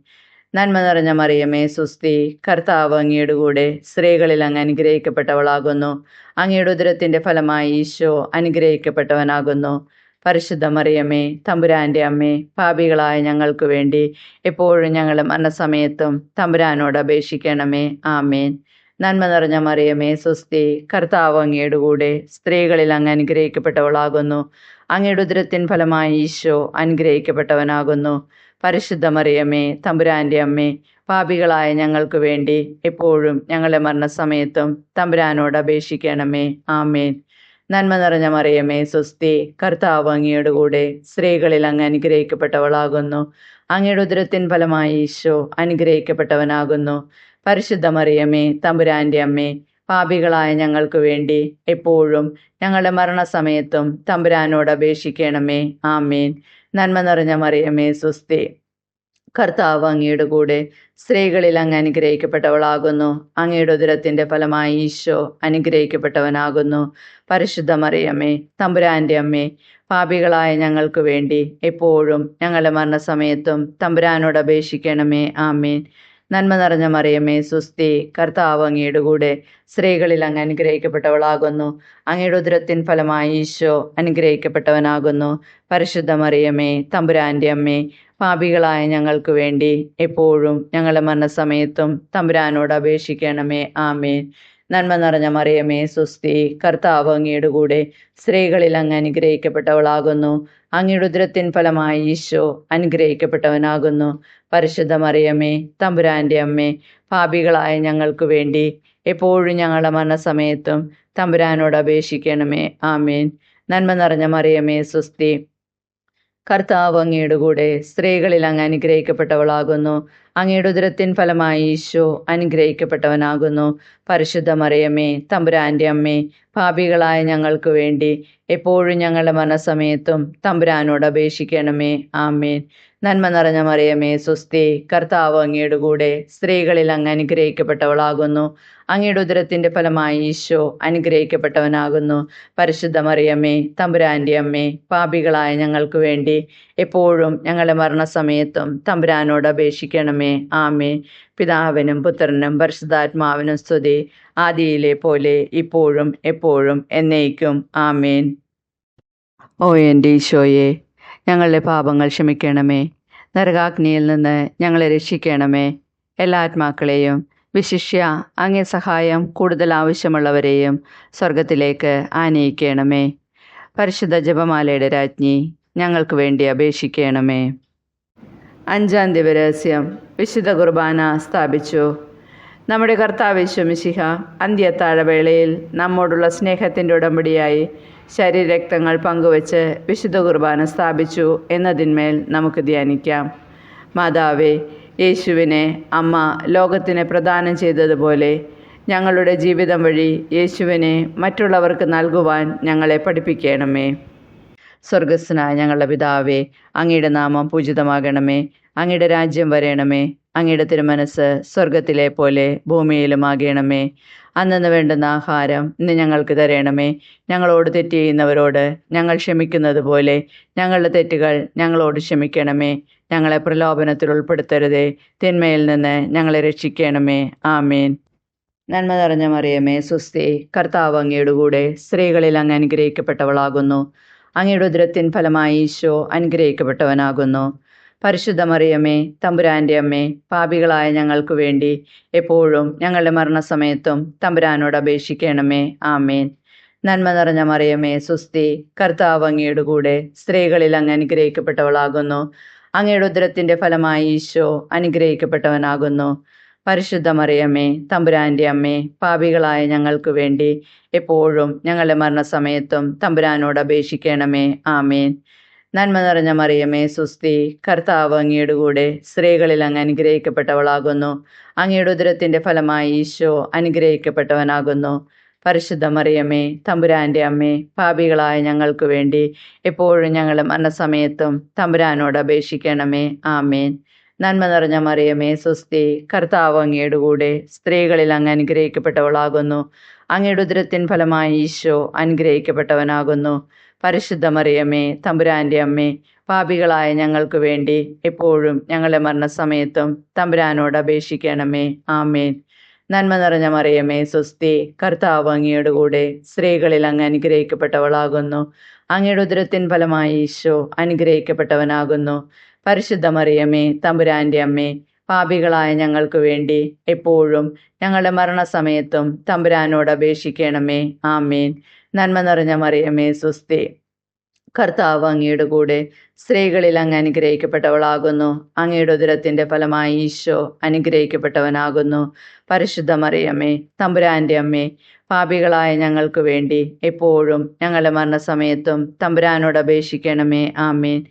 നന്മ നിറഞ്ഞ മറിയമേ, സുസ്തി, കർത്താവ് അങ്ങയുടെ കൂടെ സ്ത്രീകളിൽ അങ്ങ് അനുഗ്രഹിക്കപ്പെട്ടവളാകുന്നു. അങ്ങയുടെ ഉദരത്തിൻ്റെ ഫലമായി ഈശോ അനുഗ്രഹിക്കപ്പെട്ടവനാകുന്നു. പരിശുദ്ധ മറിയമേ, തമ്പുരാൻ്റെ അമ്മേ, പാപികളായ ഞങ്ങൾക്ക് വേണ്ടി എപ്പോഴും ഞങ്ങളുടെ മരണസമയത്തും തമ്പുരാനോട് അപേക്ഷിക്കണമേ. ആമേൻ. നന്മ നിറഞ്ഞ മറിയമേ, സുസ്തി, കർത്താവ് അങ്ങയുടെ കൂടെ സ്ത്രീകളിൽ അങ്ങ് അനുഗ്രഹിക്കപ്പെട്ടവളാകുന്നു. അങ്ങയുടെ ഉദരത്തിൻ ഫലമായി ഈശോ അനുഗ്രഹിക്കപ്പെട്ടവനാകുന്നു. പരിശുദ്ധ മറിയമേ, തമ്പുരാൻ്റെ അമ്മേ, പാപികളായ ഞങ്ങൾക്ക് വേണ്ടി എപ്പോഴും ഞങ്ങളുടെ മരണസമയത്തും തമ്പുരാനോട് അപേക്ഷിക്കണമേ. ആമേൻ. നന്മ നിറഞ്ഞ മറിയമേ, സുസ്തി, കർത്താവ് അങ്ങയുടെ കൂടെ സ്ത്രീകളിൽ അങ്ങ് അനുഗ്രഹിക്കപ്പെട്ടവളാകുന്നു. അങ്ങയുടെ ഉദരത്തിൻ ഫലമായി ഈശോ അനുഗ്രഹിക്കപ്പെട്ടവനാകുന്നു. പരിശുദ്ധ മറിയമേ, തമ്പുരാൻ്റെ അമ്മേ, പാപികളായ ഞങ്ങൾക്ക് വേണ്ടി എപ്പോഴും ഞങ്ങളുടെ മരണസമയത്തും തമ്പുരാനോട് അപേക്ഷിക്കണമേ. ആമേൻ. നന്മ നിറഞ്ഞ മറിയമേ, സുസ്തി, കർത്താവ് അങ്ങയുടെ കൂടെ സ്ത്രീകളിൽ അങ്ങ് അനുഗ്രഹിക്കപ്പെട്ടവളാകുന്നു. അങ്ങയുടെ ഉദരത്തിൻ്റെ ഫലമായി ഈശോ അനുഗ്രഹിക്കപ്പെട്ടവനാകുന്നു. പരിശുദ്ധ മറിയമേ, തമ്പുരാൻ്റെ അമ്മേ, പാപികളായ ഞങ്ങൾക്ക് വേണ്ടി എപ്പോഴും ഞങ്ങളുടെ മരണസമയത്തും തമ്പുരാനോട് അപേക്ഷിക്കണമേ. ആമേൻ. നന്മ നിറഞ്ഞ മറിയമേ, സുസ്തി, കർത്താവ് അങ്ങയുടെ കൂടെ സ്ത്രീകളിൽ അങ്ങ് അനുഗ്രഹിക്കപ്പെട്ടവളാകുന്നു. അങ്ങയുടെ ഉദരത്തിൻ ഫലമായി ഈശോ അനുഗ്രഹിക്കപ്പെട്ടവനാകുന്നു. പരിശുദ്ധ മറിയമേ, തമ്പുരാൻ്റെ അമ്മേ, പാപികളായ ഞങ്ങൾക്ക് വേണ്ടി എപ്പോഴും ഞങ്ങളുടെ മരണസമയത്തും തമ്പുരാനോട് അപേക്ഷിക്കണമേ. ആമേൻ. നന്മ നിറഞ്ഞ മറിയമേ സുസ്തി, കർത്താവ് അങ്ങയുടെ കൂടെ സ്ത്രീകളിൽ അങ്ങ് അനുഗ്രഹിക്കപ്പെട്ടവളാകുന്നു. അങ്ങയുടെ ഉദരത്തിൻ ഫലമായി ഈശോ അനുഗ്രഹിക്കപ്പെട്ടവനാകുന്നു. പരിശുദ്ധ മറിയമേ, തമ്പുരാന്റെ അമ്മേ, പാപികളായ ഞങ്ങൾക്ക് വേണ്ടി എപ്പോഴും ഞങ്ങളുടെ മരണസമയത്തും തമ്പുരാനോട് അപേക്ഷിക്കണമേ. ആമേൻ. നന്മ നിറഞ്ഞ മറിയമേ സുസ്തി, കർത്താവ് അങ്ങയുടെ കൂടെ സ്ത്രീകളിൽ അങ്ങ് അനുഗ്രഹിക്കപ്പെട്ടവളാകുന്നു. അങ്ങയുടെ ഉദരത്തിൻ ഫലമായി ഈശോ അനുഗ്രഹിക്കപ്പെട്ടവനാകുന്നു. പരിശുദ്ധ മറിയമേ, തമ്പുരാന്റെ അമ്മേ, പാപികളായ ഞങ്ങൾക്ക് വേണ്ടി എപ്പോഴും ഞങ്ങളുടെ മരണസമയത്തും തമ്പുരാനോട് അപേക്ഷിക്കണമേ. ആമേൻ. നന്മ നിറഞ്ഞ മറിയമേ സുസ്തി, കർത്താവ് അങ്ങയുടെ കൂടെ സ്ത്രീകളിൽ അങ്ങ് അനുഗ്രഹിക്കപ്പെട്ടവളാകുന്നു. അങ്ങയുടെ ഉദരത്തിൻ്റെ ഫലമായി ഈശോ അനുഗ്രഹിക്കപ്പെട്ടവനാകുന്നു. പരിശുദ്ധ മറിയമേ, തമ്പുരാന്റെ അമ്മേ, പാപികളായ ഞങ്ങൾക്ക് വേണ്ടി എപ്പോഴും ഞങ്ങളുടെ മരണസമയത്തും തമ്പുരാനോട് അപേക്ഷിക്കണമേ. ആമേൻ. പിതാവിനും പുത്രനും പരിശുദ്ധാത്മാവിനും സ്തുതി, ആദിയിലെ പോലെ ഇപ്പോഴും എപ്പോഴും എന്നേക്കും. ആമേൻ. ഓ എൻ്റെ ഈശോയെ, ഞങ്ങളുടെ പാപങ്ങൾ ക്ഷമിക്കണമേ. നരകാഗ്നിയിൽ നിന്ന് ഞങ്ങളെ രക്ഷിക്കണമേ. എല്ലാ ആത്മാക്കളെയും, വിശിഷ്യ അങ്ങേ സഹായം കൂടുതൽ ആവശ്യമുള്ളവരെയും സ്വർഗത്തിലേക്ക് ആനയിക്കണമേ. പരിശുദ്ധ ജപമാലയുടെ രാജ്ഞി, ഞങ്ങൾക്ക് വേണ്ടി അപേക്ഷിക്കണമേ. 5-ാം ദിവരഹസ്യം. വിശുദ്ധ കുർബാന സ്ഥാപിച്ചു. നമ്മുടെ കർത്താവ് യേശു മിശിഹ അന്ത്യത്താഴവേളയിൽ നമ്മോടുള്ള സ്നേഹത്തിൻ്റെ ഉടമ്പടിയായി ശരീരരക്തങ്ങൾ പങ്കുവച്ച് വിശുദ്ധ കുർബാന സ്ഥാപിച്ചു എന്നതിന്മേൽ നമുക്ക് ധ്യാനിക്കാം. മാതാവേ, യേശുവിനെ അമ്മ ലോകത്തിന് പ്രദാനം ചെയ്തതുപോലെ ഞങ്ങളുടെ ജീവിതം വഴി യേശുവിനെ മറ്റുള്ളവർക്ക് നൽകുവാൻ ഞങ്ങളെ പഠിപ്പിക്കണമേ. സ്വർഗസ്ഥനായ ഞങ്ങളുടെ പിതാവേ, അങ്ങയുടെ നാമം പൂജിതമാകണമേ. അങ്ങയുടെ രാജ്യം വരേണമേ. അങ്ങയുടെ തിരുമനസ് സ്വർഗത്തിലെ പോലെ ഭൂമിയിലുമാകണമേ. അന്നു വേണ്ടുന്ന ആഹാരം ഇന്ന് ഞങ്ങൾക്ക് തരണമേ. ഞങ്ങളോട് തെറ്റ് ചെയ്യുന്നവരോട് ഞങ്ങൾ ക്ഷമിക്കുന്നത് പോലെ ഞങ്ങളുടെ തെറ്റുകൾ ഞങ്ങളോട് ക്ഷമിക്കണമേ. ഞങ്ങളെ പ്രലോഭനത്തിൽ ഉൾപ്പെടുത്തരുതേ, തിന്മയിൽ നിന്ന് ഞങ്ങളെ രക്ഷിക്കണമേ. ആമേൻ. നന്മ നിറഞ്ഞ മറിയമേ സുസ്തി, കർത്താവ് അങ്ങയുടെ കൂടെ സ്ത്രീകളിൽ അങ്ങ് അനുഗ്രഹിക്കപ്പെട്ടവളാകുന്നു. അങ്ങയുടെ ഉദരത്തിൻ ഫലമായി ഈശോ അനുഗ്രഹിക്കപ്പെട്ടവനാകുന്നു. പരിശുദ്ധ മറിയമേ, തമ്പുരാന്റെ അമ്മേ, പാപികളായ ഞങ്ങൾക്ക് വേണ്ടി എപ്പോഴും ഞങ്ങളുടെ മരണസമയത്തും തമ്പുരാനോട് അപേക്ഷിക്കണമേ. ആമേൻ. നന്മ നിറഞ്ഞ മറിയമേ സുസ്തി, കർത്താവ് അങ്ങയുടെ കൂടെ സ്ത്രീകളിൽ അങ്ങ് അനുഗ്രഹിക്കപ്പെട്ടവളാകുന്നു. അങ്ങയുടെ ഉദരത്തിൻ്റെ ഫലമായി ഈശോ അനുഗ്രഹിക്കപ്പെട്ടവനാകുന്നു. പരിശുദ്ധ മറിയമേ, തമ്പുരാന്റെ അമ്മേ, പാപികളായ ഞങ്ങൾക്ക് വേണ്ടി എപ്പോഴും ഞങ്ങളുടെ മരണസമയത്തും തമ്പുരാനോട് അപേക്ഷിക്കണമേ. ആമേൻ. നന്മ നിറഞ്ഞ മറിയമേ സുസ്തി, കർത്താവ് അങ്ങയുടെ കൂടെ സ്ത്രീകളിൽ അങ്ങ് അനുഗ്രഹിക്കപ്പെട്ടവളാകുന്നു. അങ്ങയുടെ ഉദരത്തിൻ്റെ ഫലമായി ഈശോ അനുഗ്രഹിക്കപ്പെട്ടവനാകുന്നു. പരിശുദ്ധ മറിയമേ, തമ്പുരാന്റെ അമ്മേ, പാപികളായ ഞങ്ങൾക്ക് വേണ്ടി എപ്പോഴും ഞങ്ങളുടെ മരണസമയത്തും തമ്പുരാനോട് അപേക്ഷിക്കണമേ. ആമേൻ. നന്മ നിറഞ്ഞ മറിയമേ സുസ്തി, കർത്താവ് അങ്ങയുടെ കൂടെ സ്ത്രീകളിൽ അങ്ങ് അനുഗ്രഹിക്കപ്പെട്ടവളാകുന്നു. അങ്ങയുടെ ഉദരത്തിൻ ഫലമായി ഈശോ അനുഗ്രഹിക്കപ്പെട്ടവനാകുന്നു. പരിശുദ്ധ മറിയമേ, തമ്പുരാന്റെ അമ്മേ, പാപികളായ ഞങ്ങൾക്ക് വേണ്ടി എപ്പോഴും ഞങ്ങളുടെ മരണസമയത്തും തമ്പുരാനോട് അപേക്ഷിക്കണമേ. ആമേൻ. നന്മ നിറഞ്ഞ മറിയമേ സുസ്തി, കർത്താവ് അങ്ങയുടെ കൂടെ സ്ത്രീകളിൽ അങ്ങ് അനുഗ്രഹിക്കപ്പെട്ടവളാകുന്നു. അങ്ങയുടെ ഉദരത്തിൻ ഫലമായി ഈശോ അനുഗ്രഹിക്കപ്പെട്ടവനാകുന്നു. പരിശുദ്ധ മറിയമേ, തമ്പുരാന്റെ അമ്മേ, പാപികളായ ഞങ്ങൾക്ക് വേണ്ടി എപ്പോഴും ഞങ്ങളുടെ മരണസമയത്തും തമ്പുരാനോട് അപേക്ഷിക്കണമേ. ആമേൻ. നന്മ നിറഞ്ഞ മറിയമേ സുസ്തി, കർത്താവ് അങ്ങയുടെ കൂടെ സ്ത്രീകളിൽ അങ്ങ് അനുഗ്രഹിക്കപ്പെട്ടവളാകുന്നു. അങ്ങയുടെ ഉദരത്തിൻ്റെ ഫലമായി ഈശോ അനുഗ്രഹിക്കപ്പെട്ടവനാകുന്നു. പരിശുദ്ധ മറിയമേ, തമ്പുരാന്റെ അമ്മേ, പാപികളായ ഞങ്ങൾക്ക് വേണ്ടി എപ്പോഴും ഞങ്ങളുടെ മരണസമയത്തും തമ്പുരാനോട് അപേക്ഷിക്കണമേ. ആമേൻ.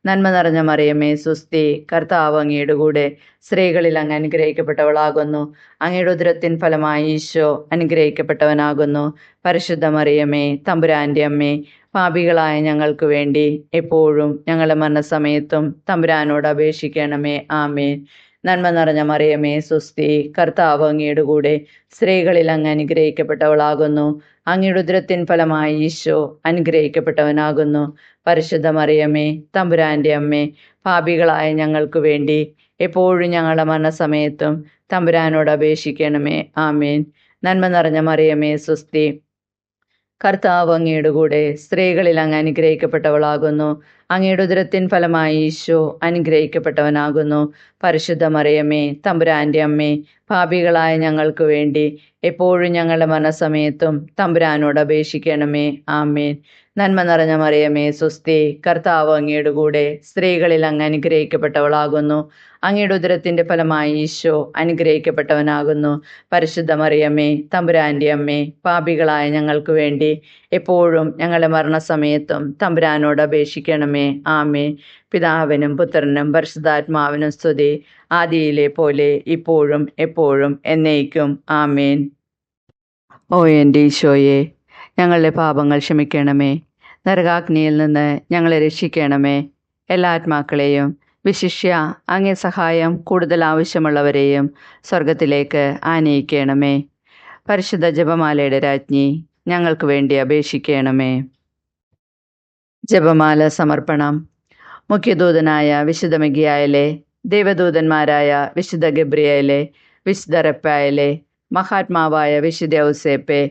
നന്മ നിറഞ്ഞ മറിയമേ സുസ്തി, കർത്താവ് അങ്ങയുടെ കൂടെ സ്ത്രീകളിൽ അങ്ങ് അനുഗ്രഹിക്കപ്പെട്ടവളാകുന്നു. അങ്ങയുടെ ഉദരത്തിൻ ഫലമായി ഈശോ അനുഗ്രഹിക്കപ്പെട്ടവനാകുന്നു. പരിശുദ്ധ മറിയമേ, തമ്പുരാന്റെ അമ്മേ, പാപികളായ ഞങ്ങൾക്ക് വേണ്ടി എപ്പോഴും ഞങ്ങളുടെ മരണസമയത്തും തമ്പുരാനോട് അപേക്ഷിക്കണമേ. ആമേൻ. നന്മ നിറഞ്ഞ മറിയമേ സുസ്തി, കർത്താവ് അങ്ങയുടെ കൂടെ സ്ത്രീകളിൽ അങ്ങ് അനുഗ്രഹിക്കപ്പെട്ടവളാകുന്നു. അങ്ങയുടെ ഉദരത്തിൻ ഫലമായി ഈശോ അനുഗ്രഹിക്കപ്പെട്ടവനാകുന്നു. പരിശുദ്ധ മറിയമേ, തമ്പുരാന്റെ അമ്മേ, പാപികളായ ഞങ്ങൾക്ക് വേണ്ടി എപ്പോഴും ഞങ്ങളുടെ മരണസമയത്തും തമ്പുരാനോട് അപേക്ഷിക്കണമേ. ആമേൻ. നന്മ നിറഞ്ഞ മറിയമേ സുസ്തി, കർത്താവ് അങ്ങയുടെ കൂടെ സ്ത്രീകളിൽ അങ്ങ് അനുഗ്രഹിക്കപ്പെട്ടവളാകുന്നു. അങ്ങയുടെ ഉദരത്തിൻ ഫലമായി ഈശോ അനുഗ്രഹിക്കപ്പെട്ടവനാകുന്നു. പരിശുദ്ധ മറിയമ്മേ, തമ്പുരാൻ്റെ അമ്മേ, പാപികളായ ഞങ്ങൾക്ക് വേണ്ടി എപ്പോഴും ഞങ്ങളുടെ മരണസമയത്തും തമ്പുരാനോട് അപേക്ഷിക്കണമേ. ആമേൻ. നന്മ നിറഞ്ഞ മറിയമേ, സ്വസ്തി, കർത്താവ് അങ്ങയുടെ കൂടെ സ്ത്രീകളിൽ അങ്ങ് അനുഗ്രഹിക്കപ്പെട്ടവളാകുന്നു. അങ്ങയുടെ ഉദരത്തിൻ്റെ ഫലമായി ഈശോ അനുഗ്രഹിക്കപ്പെട്ടവനാകുന്നു. പരിശുദ്ധ മറിയമ്മേ, തമ്പുരാൻ്റെ അമ്മേ, പാപികളായ ഞങ്ങൾക്ക് വേണ്ടി എപ്പോഴും ഞങ്ങളുടെ മരണസമയത്തും തമ്പുരാനോട് അപേക്ഷിക്കണമേ. ആമേൻ. പിതാവിനും പുത്രനും പരിശുദ്ധാത്മാവിനും സ്തുതി, ആദിയിലെ പോലെ ഇപ്പോഴും എപ്പോഴും എന്നേക്കും. ആമേൻ. ഓ എൻ്റെ ഈശോയെ, ഞങ്ങളുടെ പാപങ്ങൾ ക്ഷമിക്കണമേ. നരകാഗ്നിയിൽ നിന്ന് ഞങ്ങളെ രക്ഷിക്കണമേ. എല്ലാ ആത്മാക്കളെയും, വിശിഷ്യ അങ്ങേ സഹായം കൂടുതൽ ആവശ്യമുള്ളവരെയും സ്വർഗത്തിലേക്ക് ആനയിക്കണമേ. പരിശുദ്ധ ജപമാലയുടെ രാജ്ഞി, ഞങ്ങൾക്ക് വേണ്ടി അപേക്ഷിക്കണമേ. ജപമാല സമർപ്പണം. മുഖ്യദൂതനായ വിശുദ്ധ മിഖായേലേ, ദൈവദൂതന്മാരായ വിശുദ്ധ ഗബ്രിയേലേ, വിശുദ്ധ റഫായേലേ, മഹാത്മാവായ വിശുദ്ധ ഔസേപ്പേ,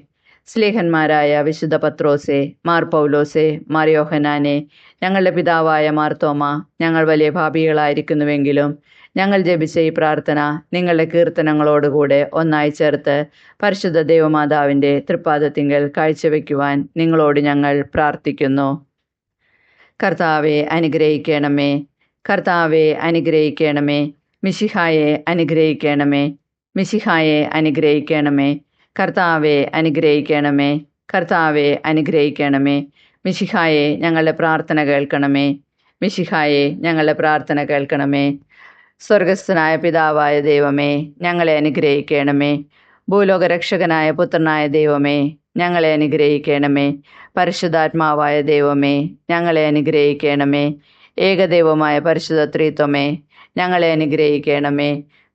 സ്ലീഹന്മാരായ വിശുദ്ധ പത്രോസേ, മാർ പൗലോസേ, മാർ യോഹന്നാനെ, ഞങ്ങളുടെ പിതാവായ മാർത്തോമ, ഞങ്ങൾ വലിയ പാപികളായിരിക്കുന്നുവെങ്കിലും ഞങ്ങൾ ജപിച്ച ഈ പ്രാർത്ഥന നിങ്ങളുടെ കീർത്തനങ്ങളോടുകൂടെ ഒന്നായി ചേർത്ത് പരിശുദ്ധ ദൈവമാതാവിൻ്റെ തൃപ്പാദത്തിങ്കൽ കാഴ്ചവെക്കുവാൻ നിങ്ങളോട് ഞങ്ങൾ പ്രാർത്ഥിക്കുന്നു. കർത്താവെ അനുഗ്രഹിക്കണമേ. കർത്താവെ അനുഗ്രഹിക്കണമേ. മിശിഹായെ അനുഗ്രഹിക്കണമേ. മിശിഹായെ അനുഗ്രഹിക്കണമേ. കർത്താവെ അനുഗ്രഹിക്കണമേ. കർത്താവെ അനുഗ്രഹിക്കണമേ. മിശിഹായെ ഞങ്ങളുടെ പ്രാർത്ഥന കേൾക്കണമേ. മിശിഹായെ ഞങ്ങളുടെ പ്രാർത്ഥന കേൾക്കണമേ. സ്വർഗസ്ഥനായ പിതാവായ ദൈവമേ, ഞങ്ങളെ അനുഗ്രഹിക്കണമേ. ഭൂലോകരക്ഷകനായ പുത്രനായ ദൈവമേ, ഞങ്ങളെ അനുഗ്രഹിക്കണമേ. പരിശുദ്ധാത്മാവായ ദൈവമേ, ഞങ്ങളെ അനുഗ്രഹിക്കണമേ. ഏകദൈവമായ പരിശുദ്ധ ത്രിത്വമേ, ഞങ്ങളെ അനുഗ്രഹിക്കണമേ.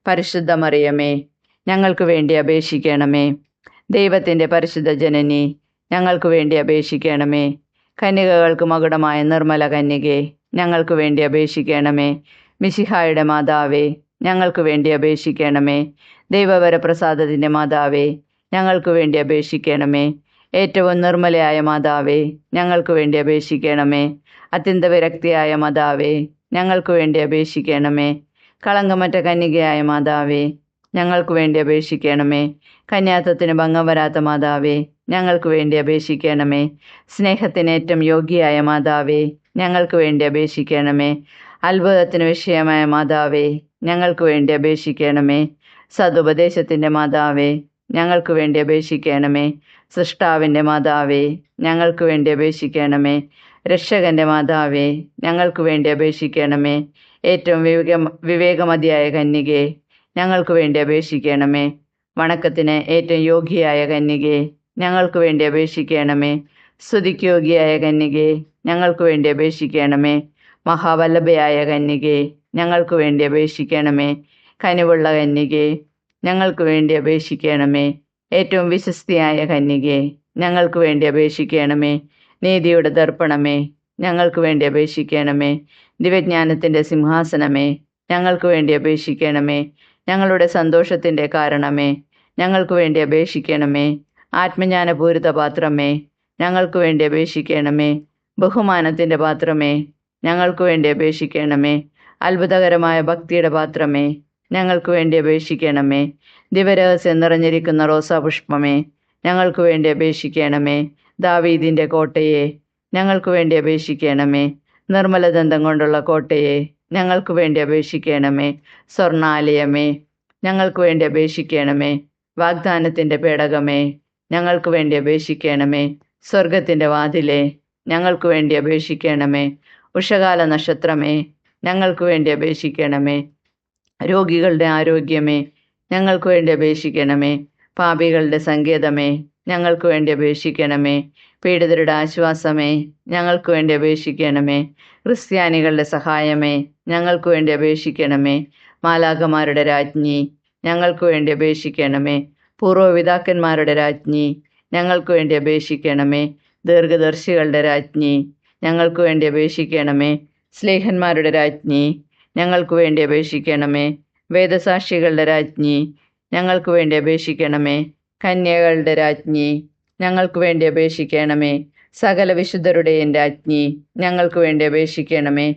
പരിശുദ്ധ മറിയമേ, ഞങ്ങൾക്ക് വേണ്ടി അപേക്ഷിക്കണമേ. ദൈവത്തിൻ്റെ പരിശുദ്ധ ജനനി, ഞങ്ങൾക്ക് വേണ്ടി അപേക്ഷിക്കണമേ. കന്യകകൾക്ക് മകുടമായ നിർമ്മല കന്യകെ, ഞങ്ങൾക്ക് വേണ്ടി അപേക്ഷിക്കണമേ. മിശിഹായുടെ മാതാവേ, ഞങ്ങൾക്ക് വേണ്ടി അപേക്ഷിക്കണമേ. ദൈവവരപ്രസാദത്തിൻ്റെ മാതാവേ, ഞങ്ങൾക്ക് വേണ്ടി അപേക്ഷിക്കണമേ. ഏറ്റവും നിർമ്മലയായ മാതാവേ, ഞങ്ങൾക്ക് വേണ്ടി അപേക്ഷിക്കണമേ. അത്യന്ത വിരക്തിയായ മാതാവേ, ഞങ്ങൾക്ക് വേണ്ടി അപേക്ഷിക്കണമേ. കളങ്കമറ്റ കന്യകയായ മാതാവേ, ഞങ്ങൾക്ക് വേണ്ടി അപേക്ഷിക്കണമേ. കന്യാത്വത്തിന് ഭംഗം വരാത്ത മാതാവേ, ഞങ്ങൾക്ക് വേണ്ടി അപേക്ഷിക്കണമേ. സ്നേഹത്തിന് ഏറ്റവും യോഗ്യയായ മാതാവേ, ഞങ്ങൾക്ക് വേണ്ടി അപേക്ഷിക്കണമേ. അത്ഭുതത്തിന് വിഷയമായ മാതാവേ, ഞങ്ങൾക്ക് വേണ്ടി അപേക്ഷിക്കണമേ. സതുപദേശത്തിൻ്റെ മാതാവേ, ഞങ്ങൾക്ക് വേണ്ടി അപേക്ഷിക്കണമേ. സൃഷ്ടാവിൻ്റെ മാതാവേ, ഞങ്ങൾക്ക് വേണ്ടി അപേക്ഷിക്കണമേ. രക്ഷകൻ്റെ മാതാവേ, ഞങ്ങൾക്ക് വേണ്ടി അപേക്ഷിക്കണമേ. ഏറ്റവും വിവേകമതിയായ കന്യകെ, ഞങ്ങൾക്ക് വേണ്ടി അപേക്ഷിക്കണമേ. വണക്കത്തിന് ഏറ്റവും യോഗ്യയായ കന്യകെ, ഞങ്ങൾക്ക് വേണ്ടി അപേക്ഷിക്കണമേ. സ്തുതിക്ക് യോഗ്യയായ കന്യകെ, ഞങ്ങൾക്ക് വേണ്ടി അപേക്ഷിക്കണമേ. മഹാവല്ലഭയായ കന്യകെ, ഞങ്ങൾക്ക് വേണ്ടി അപേക്ഷിക്കണമേ. കനിവുള്ള കന്യകെ, ഞങ്ങൾക്ക് വേണ്ടി അപേക്ഷിക്കണമേ. ഏറ്റവും വിശ്വസ്തയായ കന്യകെ, ഞങ്ങൾക്ക് വേണ്ടി അപേക്ഷിക്കണമേ. നീതിയുടെ ദർപ്പണമേ, ഞങ്ങൾക്ക് വേണ്ടി അപേക്ഷിക്കണമേ. ദിവ്യജ്ഞാനത്തിൻ്റെ സിംഹാസനമേ, ഞങ്ങൾക്ക് വേണ്ടി അപേക്ഷിക്കണമേ. ഞങ്ങളുടെ സന്തോഷത്തിൻ്റെ കാരണമേ, ഞങ്ങൾക്ക് വേണ്ടി അപേക്ഷിക്കണമേ. ആത്മജ്ഞാനപൂരിത പാത്രമേ, ഞങ്ങൾക്ക് വേണ്ടി അപേക്ഷിക്കണമേ. ബഹുമാനത്തിൻ്റെ പാത്രമേ, ഞങ്ങൾക്ക് വേണ്ടി അപേക്ഷിക്കണമേ. അത്ഭുതകരമായ ഭക്തിയുടെ പാത്രമേ, ഞങ്ങൾക്ക് വേണ്ടി അപേക്ഷിക്കണമേ. ദിവരഹസ്യം നിറഞ്ഞിരിക്കുന്ന റോസാപുഷ്പമേ, ഞങ്ങൾക്ക് വേണ്ടി അപേക്ഷിക്കണമേ. ദാവീദിൻ്റെ കോട്ടയെ, ഞങ്ങൾക്ക് വേണ്ടി അപേക്ഷിക്കണമേ. നിർമ്മലദന്തം കൊണ്ടുള്ള കോട്ടയെ, ഞങ്ങൾക്ക് വേണ്ടി അപേക്ഷിക്കണമേ. സ്വർണാലയമേ, ഞങ്ങൾക്ക് വേണ്ടി അപേക്ഷിക്കണമേ. വാഗ്ദാനത്തിൻ്റെ പേടകമേ, ഞങ്ങൾക്ക് വേണ്ടി അപേക്ഷിക്കണമേ. സ്വർഗത്തിൻ്റെ വാതിലേ, ഞങ്ങൾക്ക് വേണ്ടി അപേക്ഷിക്കണമേ. ഉഷകാല നക്ഷത്രമേ, ഞങ്ങൾക്ക് വേണ്ടി അപേക്ഷിക്കണമേ. രോഗികളുടെ ആരോഗ്യമേ, ഞങ്ങൾക്ക് വേണ്ടി അപേക്ഷിക്കണമേ. പാപികളുടെ സങ്കേതമേ, ഞങ്ങൾക്ക് വേണ്ടി അപേക്ഷിക്കണമേ. പീഡിതരുടെ ആശ്വാസമേ, ഞങ്ങൾക്ക് വേണ്ടി അപേക്ഷിക്കണമേ. ക്രിസ്ത്യാനികളുടെ സഹായമേ, ഞങ്ങൾക്ക് വേണ്ടി അപേക്ഷിക്കണമേ. മാലാഖമാരുടെ രാജ്ഞി, ഞങ്ങൾക്ക് വേണ്ടി അപേക്ഷിക്കണമേ. പൂർവ്വപിതാക്കന്മാരുടെ രാജ്ഞി, ഞങ്ങൾക്ക് വേണ്ടി അപേക്ഷിക്കണമേ. ദീർഘദർശികളുടെ രാജ്ഞി, ഞങ്ങൾക്ക് വേണ്ടി അപേക്ഷിക്കണമേ. സ്ലേഹന്മാരുടെ രാജ്ഞി, ഞങ്ങൾക്ക് വേണ്ടി അപേക്ഷിക്കണമേ. വേദസാക്ഷികളുടെ രാജ്ഞി, ഞങ്ങൾക്ക് വേണ്ടി അപേക്ഷിക്കണമേ. കന്യകളുടെ രാജ്ഞി, ഞങ്ങൾക്ക് വേണ്ടി അപേക്ഷിക്കണമേ. സകല വിശുദ്ധരുടെയും രാജ്ഞി, ഞങ്ങൾക്ക് വേണ്ടി അപേക്ഷിക്കണമേ.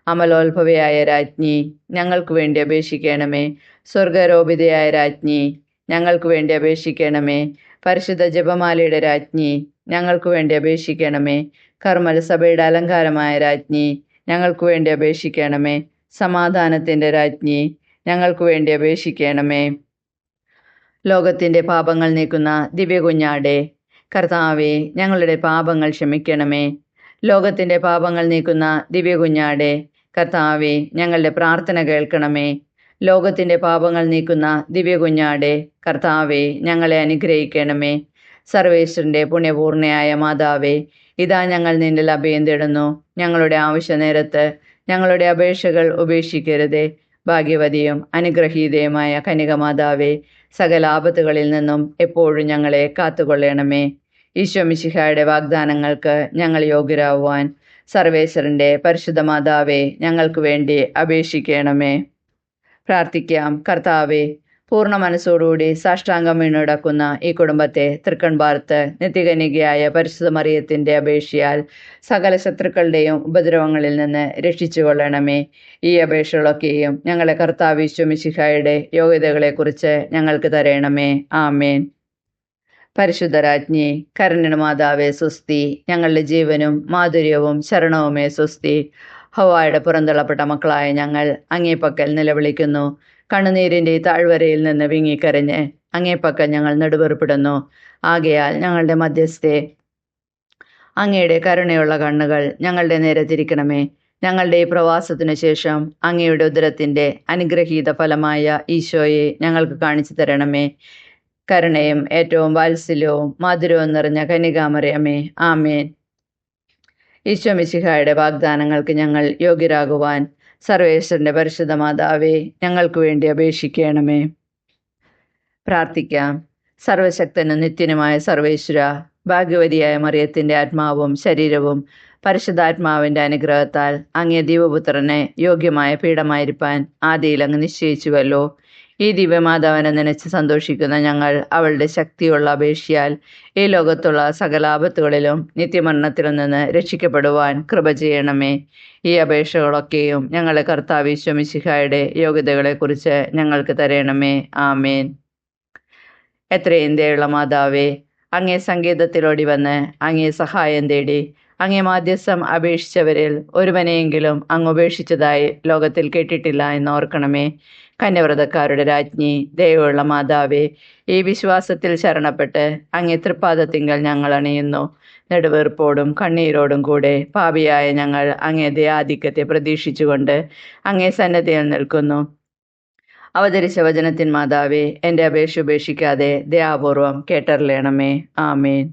അമലോത്ഭവയായ രാജ്ഞി, ഞങ്ങൾക്ക് വേണ്ടി അപേക്ഷിക്കണമേ. സ്വർഗാരോപിതയായ രാജ്ഞി, ഞങ്ങൾക്ക് വേണ്ടി അപേക്ഷിക്കണമേ. പരിശുദ്ധ ജപമാലയുടെ രാജ്ഞി, ഞങ്ങൾക്ക് വേണ്ടി അപേക്ഷിക്കണമേ. കർമ്മല സഭയുടെ അലങ്കാരമായ രാജ്ഞി, ഞങ്ങൾക്ക് വേണ്ടി അപേക്ഷിക്കണമേ. സമാധാനത്തിൻ്റെ രാജ്ഞി, ഞങ്ങൾക്ക് വേണ്ടി അപേക്ഷിക്കണമേ. ലോകത്തിൻ്റെ പാപങ്ങൾ നീക്കുന്ന ദിവ്യകുഞ്ഞാടെ, കർത്താവേ, ഞങ്ങളുടെ പാപങ്ങൾ ക്ഷമിക്കണമേ. ലോകത്തിൻ്റെ പാപങ്ങൾ നീക്കുന്ന ദിവ്യകുഞ്ഞാടെ, കർത്താവേ, ഞങ്ങളുടെ പ്രാർത്ഥന കേൾക്കണമേ. ലോകത്തിൻ്റെ പാപങ്ങൾ നീക്കുന്ന ദിവ്യകുഞ്ഞാടെ, കർത്താവേ, ഞങ്ങളെ അനുഗ്രഹിക്കണമേ. സർവേശ്വരൻ്റെ പുണ്യപൂർണയായ മാതാവേ, ഇതാ ഞങ്ങൾ നിന്നിൽ അഭയം തേടുന്നു. ഞങ്ങളുടെ ആവശ്യനേരത്ത് ഞങ്ങളുടെ അപേക്ഷകൾ ഉപേക്ഷിക്കരുതേ. ഭാഗ്യവതിയും അനുഗ്രഹീതയുമായ കന്യകമാതാവേ, സകല ആപത്തുകളിൽ നിന്നും എപ്പോഴും ഞങ്ങളെ കാത്തുകൊള്ളണമേ. ഈശോ മിശിഹായുടെ വാഗ്ദാനങ്ങൾക്ക് ഞങ്ങൾ യോഗ്യരാകുവാൻ സർവേശ്വരൻ്റെ പരിശുദ്ധ മാതാവേ, ഞങ്ങൾക്ക് വേണ്ടി അപേക്ഷിക്കണമേ. പ്രാർത്ഥിക്കാം. കർത്താവേ, പൂർണ്ണ മനസ്സോടുകൂടി സാഷ്ടാംഗം വീണുടക്കുന്ന ഈ കുടുംബത്തെ തൃക്കൺ പാർത്ത് നിത്യകന്യകയായ പരിശുദ്ധ മറിയത്തിൻ്റെ അപേക്ഷയാൽ സകല ശത്രുക്കളുടെയും ഉപദ്രവങ്ങളിൽ നിന്ന് രക്ഷിച്ചുകൊള്ളണമേ. ഈ അപേക്ഷകളൊക്കെയും ഞങ്ങളെ കർത്താവ് ഈശോ മിശിഹായുടെ യോഗ്യതകളെക്കുറിച്ച് ഞങ്ങൾക്ക് തരണമേ. ആമേൻ. പരിശുദ്ധരാജ്ഞി, കരുണയുടെ മാതാവേ സ്വസ്തി. ഞങ്ങളുടെ ജീവനും മാധുര്യവും ശരണവുമേ സ്വസ്തി. ഹവ്വായുടെ പുറന്തള്ളപ്പെട്ട മക്കളായ ഞങ്ങൾ അങ്ങേപ്പക്കൽ നിലവിളിക്കുന്നു. കണ്ണുനീരിൻ്റെ ഈ താഴ്വരയിൽ നിന്ന് വിങ്ങിക്കരഞ്ഞ് അങ്ങേപ്പക്കൽ ഞങ്ങൾ നെടുവേർപ്പെടുന്നു. ആകയാൽ ഞങ്ങളുടെ മധ്യസ്ഥെ, അങ്ങയുടെ കരുണയുള്ള കണ്ണുകൾ ഞങ്ങളുടെ നേരെ തിരിക്കണമേ. ഞങ്ങളുടെ ഈ പ്രവാസത്തിനു ശേഷം അങ്ങയുടെ ഉദരത്തിൻ്റെ അനുഗ്രഹീത ഫലമായ ഈശോയെ ഞങ്ങൾക്ക് കാണിച്ചു തരണമേ. കരുണയും ഏറ്റവും വാത്സല്യവും മധുരവും നിറഞ്ഞ കന്യകാമറിയമേ, ആമേൻ. ഈശോ മിശിഹായുടെ വാഗ്ദാനങ്ങൾക്ക് ഞങ്ങൾ യോഗ്യരാകുവാൻ സർവേശ്വരൻ്റെ പരിശുദ്ധ മാതാവേ, ഞങ്ങൾക്ക് വേണ്ടി അപേക്ഷിക്കണമേ. പ്രാർത്ഥിക്കാം. സർവശക്തനും നിത്യനുമായ സർവേശ്വര, ഭാഗ്യവതിയായ മറിയത്തിൻ്റെ ആത്മാവും ശരീരവും പരിശുദ്ധാത്മാവിൻ്റെ അനുഗ്രഹത്താൽ അങ്ങേ ദൈവപുത്രനെ യോഗ്യമായ പീഠമായിരിക്കാൻ ആദിയിൽ അങ്ങ് നിശ്ചയിച്ചുവല്ലോ. ഈ ദിവ്യമാതാവിനെ നനച്ച് സന്തോഷിക്കുന്ന ഞങ്ങൾ അവളുടെ ശക്തിയുള്ള അപേക്ഷയാൽ ഈ ലോകത്തുള്ള സകല ആപത്തുകളിലും നിത്യമരണത്തിലും നിന്ന് രക്ഷിക്കപ്പെടുവാൻ കൃപ ചെയ്യണമേ. ഈ അപേക്ഷകളൊക്കെയും ഞങ്ങളെ കർത്താവ് ഈശോ മിശിഹായുടെ യോഗ്യതകളെക്കുറിച്ച് ഞങ്ങൾക്ക് തരണമേ. ആമേൻ. എത്രയും ദയുള്ള മാതാവേ, അങ്ങേ സങ്കേതത്തിലോടി വന്ന് അങ്ങേ സഹായം തേടി അങ്ങേ മാധ്യസ്ഥം അപേക്ഷിച്ചവരിൽ ഒരുവനെയെങ്കിലും അങ്ങ് ഉപേക്ഷിച്ചതായി ലോകത്തിൽ കേട്ടിട്ടില്ല എന്നോർക്കണമേ. കന്യവ്രതക്കാരുടെ രാജ്ഞി, ദയവുള്ള മാതാവേ, ഈ വിശ്വാസത്തിൽ ശരണപ്പെട്ട് അങ്ങേ തൃപ്പാദത്തിങ്കൽ ഞങ്ങൾ അണിയുന്നു. നെടുവീർപ്പോടും കണ്ണീരോടും കൂടെ പാപിയായ ഞങ്ങൾ അങ്ങേ ദയാധിക്യത്തെ പ്രതീക്ഷിച്ചുകൊണ്ട് അങ്ങേ സന്നദ്ധയിൽ നിൽക്കുന്നു. അവതരിച്ച വചനത്തിൻ മാതാവേ, എൻ്റെ അപേക്ഷ ഉപേക്ഷിക്കാതെ ദയാപൂർവം കേട്ടറിയണമേ. ആമേൻ.